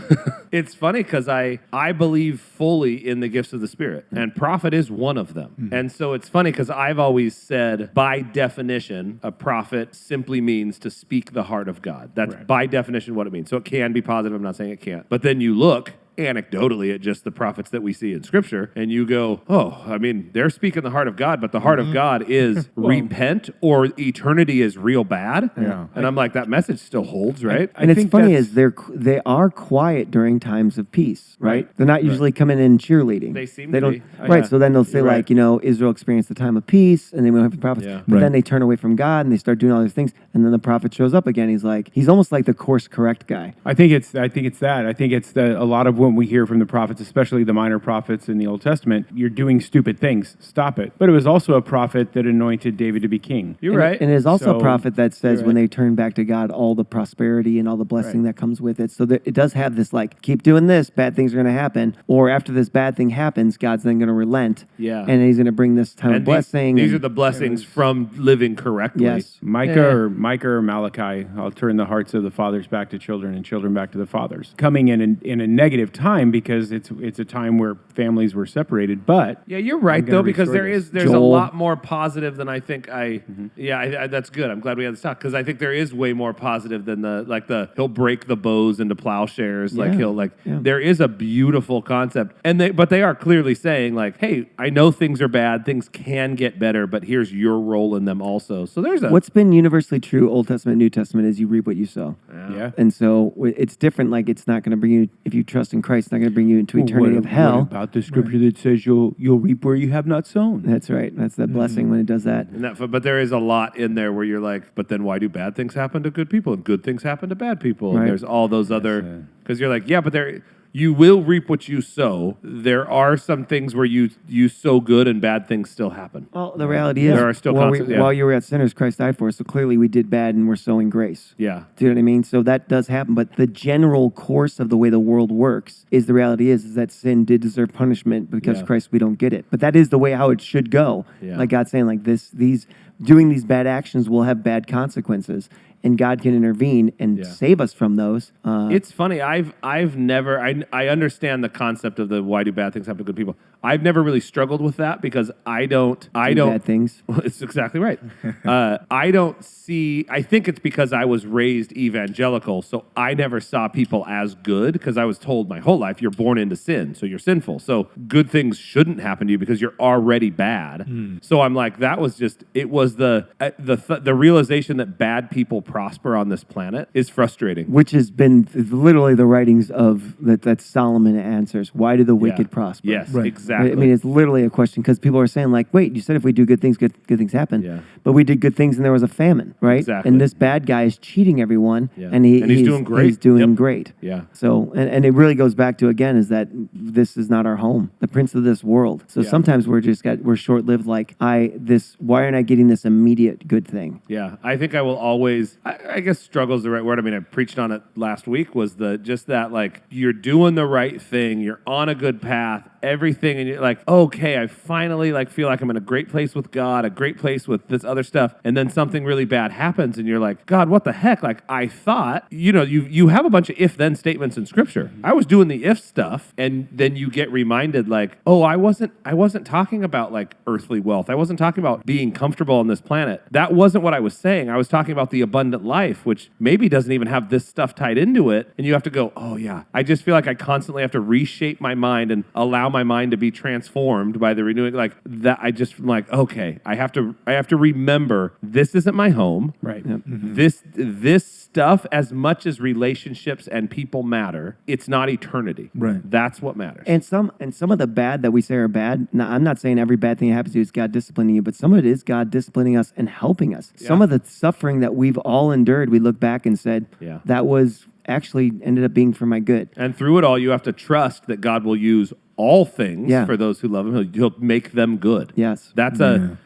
it's funny because I believe fully in the gifts of the Spirit, and prophet is one of them. And so it's funny because I've always said, by definition, a prophet simply means to speak the heart of God. That's by definition what it means. So it can be positive. I'm not saying it can't. But then you look anecdotally at just the prophets that we see in Scripture, and you go, oh, I mean, they're speaking the heart of God, but the heart of God is repent, or eternity is real bad. Yeah. And I'm like, that message still holds, right? And it's think funny that's- is they are quiet during times of peace, right? They're not usually coming in cheerleading. They seem they to don't, be. right? Yeah. So then they'll say You're right. like, Israel experienced the time of peace, and then we don't have the prophets. Yeah. But Right. then they turn away from God and they start doing all these things, and then the prophet shows up again. He's almost like the course correct guy. I think it's that. I think it's a lot of what we hear from the prophets, especially the minor prophets in the Old Testament. You're doing stupid things. Stop it. But it was also a prophet that anointed David to be king. You're And- right. And it is also So- a prophet that says You're when right. they turn back to God, all the prosperity and all the blessing that comes with it. So that it does have this like, keep doing this, bad things are going to happen. Or after this bad thing happens, God's then going to relent. Yeah. And he's going to bring this time of And blessing. These and- are the blessings from living correctly. Yes. Micah or Malachi, I'll turn the hearts of the fathers back to children and children back to the fathers. Coming in a negative time because it's a time where families were separated, but Yeah, you're right I'm gonna though, because restore there's a Joel. lot more positive than I think I that's good. I'm glad we had this talk because I think there is way more positive than he'll break the bows into plowshares. Like Yeah. there is a beautiful concept, but they are clearly saying like, hey, I know things are bad, things can get better, but here's your role in them also. So there's a What's been universally true, Old Testament, New Testament, is you reap what you sow. yeah. And so it's different. Like it's not going to bring you, if you trust in Christ, it's not going to bring you into eternity of hell. What about the scripture that says you'll reap where you have not sown? That's right. That's the blessing when it does that. but there is a lot in there where you're like, but then why do bad things happen to good people and good things happen to bad people? Right. And there's all those other, because you're like, yeah, but you will reap what you sow. There are some things where you sow good and bad things still happen. Well, the reality is, There are still while you were at sinners, Christ died for us. So clearly we did bad and we're sowing grace. Yeah. Do you know what I mean? So that does happen. But the general course of the way the world works is the reality is that sin did deserve punishment because Yeah. of Christ we don't get it. But that is the way how it should go. Yeah. Like God's saying, like doing these bad actions will have bad consequences. And God can intervene and save us from those. It's funny. I've never. I understand the concept of the why do bad things happen to good people. I've never really struggled with that because I don't. bad things. Well, it's exactly right. I don't see. I think it's because I was raised evangelical, so I never saw people as good because I was told my whole life you're born into sin, so you're sinful. So good things shouldn't happen to you because you're already bad. So I'm like, that was just. It was the realization that bad people prosper on this planet is frustrating. Which has been literally the writings of that Solomon answers. Why do the wicked prosper? Yes, Right. exactly. Exactly. I mean, it's literally a question because people are saying like, wait, you said if we do good things things happen. Yeah. But we did good things and there was a famine, right? Exactly. And this bad guy is cheating everyone, Yeah. and he's doing great. He's doing Yep. great. Yeah. So, and it really goes back to, again, is that this is not our home, the prince of this world. So Yeah. sometimes we're short-lived, like, why aren't I getting this immediate good thing? Yeah, I think I will always. I guess struggle is the right word. I mean, I preached on it last week. Was just that like you're doing the right thing, you're on a good path, everything, and you're like, okay, I finally like feel like I'm in a great place with God, a great place with this other stuff, and then something really bad happens, and you're like, God, what the heck? Like I thought, you have a bunch of if-then statements in Scripture. I was doing the if stuff, and then you get reminded like, oh, I wasn't talking about like earthly wealth. I wasn't talking about being comfortable on this planet. That wasn't what I was saying. I was talking about the abundant life, which maybe doesn't even have this stuff tied into it. And you have to go, oh yeah. I just feel like I constantly have to reshape my mind and allow my mind to be transformed by the renewing. Like that, I'm like, okay, I have to remember this isn't my home. Right. Yep. This stuff, as much as relationships and people matter, it's not eternity. Right. That's what matters. And some of the bad that we say are bad. Now, I'm not saying every bad thing that happens to you is God disciplining you, but some of it is God disciplining us and helping us. Yeah. Some of the suffering that we've all endured, we look back and said, Yeah. that was actually ended up being for my good. And through it all, you have to trust that God will use all things Yeah. for those who love Him. He'll make them good. Yes.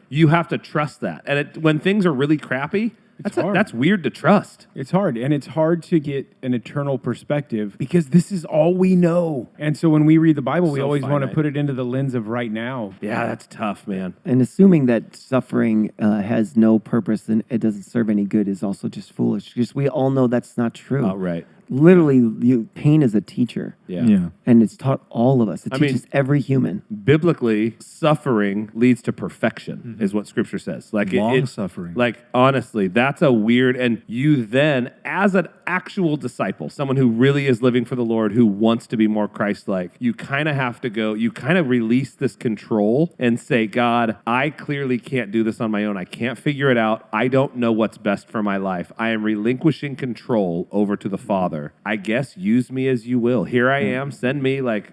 You have to trust that. And when things are really crappy, hard. that's weird to trust. It's hard, and it's hard to get an eternal perspective because this is all we know. And so when we read the Bible, we So always want to finite. put it into the lens of right now. Yeah, that's tough, man. And assuming that suffering has no purpose and it doesn't serve any good is also just foolish. Because we all know that's not true. Oh, right. Literally, pain is a teacher. Yeah. And it's taught all of us. It I mean- teaches every human. Biblically, suffering leads to perfection, is what Scripture says. Like Long suffering. Like honestly, that's a weird. And you then, as an actual disciple, someone who really is living for the Lord, who wants to be more Christ-like, you kind of have to go. You kind of release this control and say, God, I clearly can't do this on my own. I can't figure it out. I don't know what's best for my life. I am relinquishing control over to the Father. I guess use me as you will. Here I am. Send me. Like,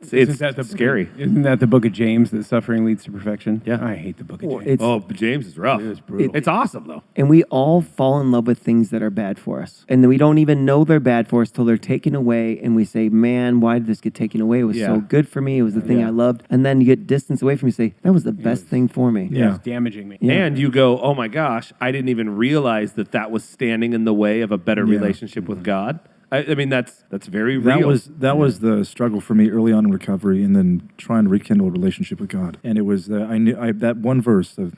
it's scary. Isn't that the book of James, that suffering leads to perfection? Yeah. I hate the book of James. It's, But James is rough. It is brutal. It's awesome though. and we all fall in love with things that are bad for us. And then we don't even know they're bad for us till they're taken away. And we say, man, why did this get taken away? It was Yeah. so good for me. It was the thing Yeah. I loved. And then you get distance away from you and say, that was the best thing for me. Yeah, it's damaging me. Yeah. And you go, oh my gosh, I didn't even realize that was standing in the way of a better relationship with God. I mean, that's very real. That was the struggle for me early on in recovery, and then trying to rekindle a relationship with God. And it was I knew that one verse of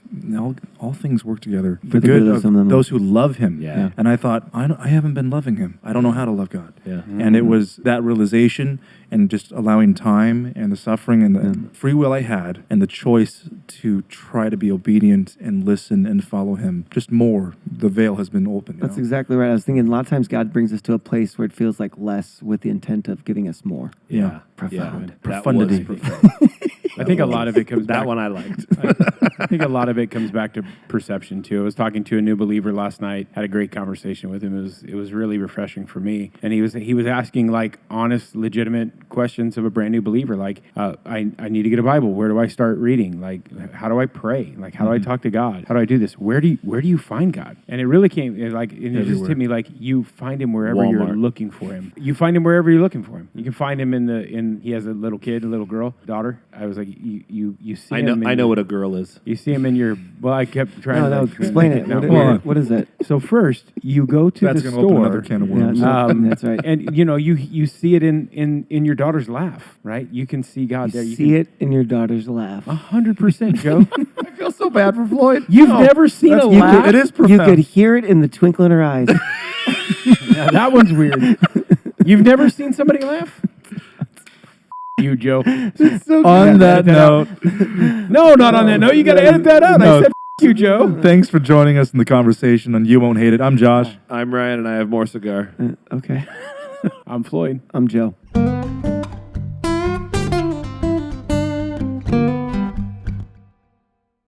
all things work together for the good of those who love Him. Yeah. And I thought I haven't been loving Him. I don't know how to love God. Yeah. And it was that realization and just allowing time and the suffering and the free will I had and the choice to try to be obedient and listen and follow Him. Just more. The veil has been opened. That's exactly right. I was thinking a lot of times God brings us to a place where it feels like less with the intent of giving us more. Yeah. Profound. That Profundity. was profound. I think a lot of it comes That back. one I liked. I think a lot of it comes back to perception too. I was talking to a new believer last night. Had a great conversation with him. It was really refreshing for me. And he was asking like honest, legitimate questions of a brand new believer. Like, I need to get a Bible. Where do I start reading? Like, how do I pray? Like, how do I talk to God? How do I do this? Where do you find God? And it really came it just hit me like you find Him wherever you're looking for Him. You find Him wherever you're looking for Him. You can find Him he has a little kid, a little girl, daughter. I was like, you see him. I know what a girl is. You see him in your. Well, I kept trying No, to explain it. What is it? So first, you go to That's the going to open another store. can of Yeah, worms. no, that's right. And you see it in your daughter's laugh, right? You can see God there. You see it in your daughter's laugh. 100%, Joe. I feel so bad for Floyd. You've never seen a laugh. It is You profound. could hear it in the twinkle in her eyes. Now, that one's weird. You've never seen somebody laugh? You, Joe. On that note, No, not on that note. You got to edit that out. No. I said you, Joe. thanks for joining us in the conversation on You Won't Hate It. I'm Josh. I'm Ryan, and I have more cigar. Okay. I'm Floyd. I'm Joe.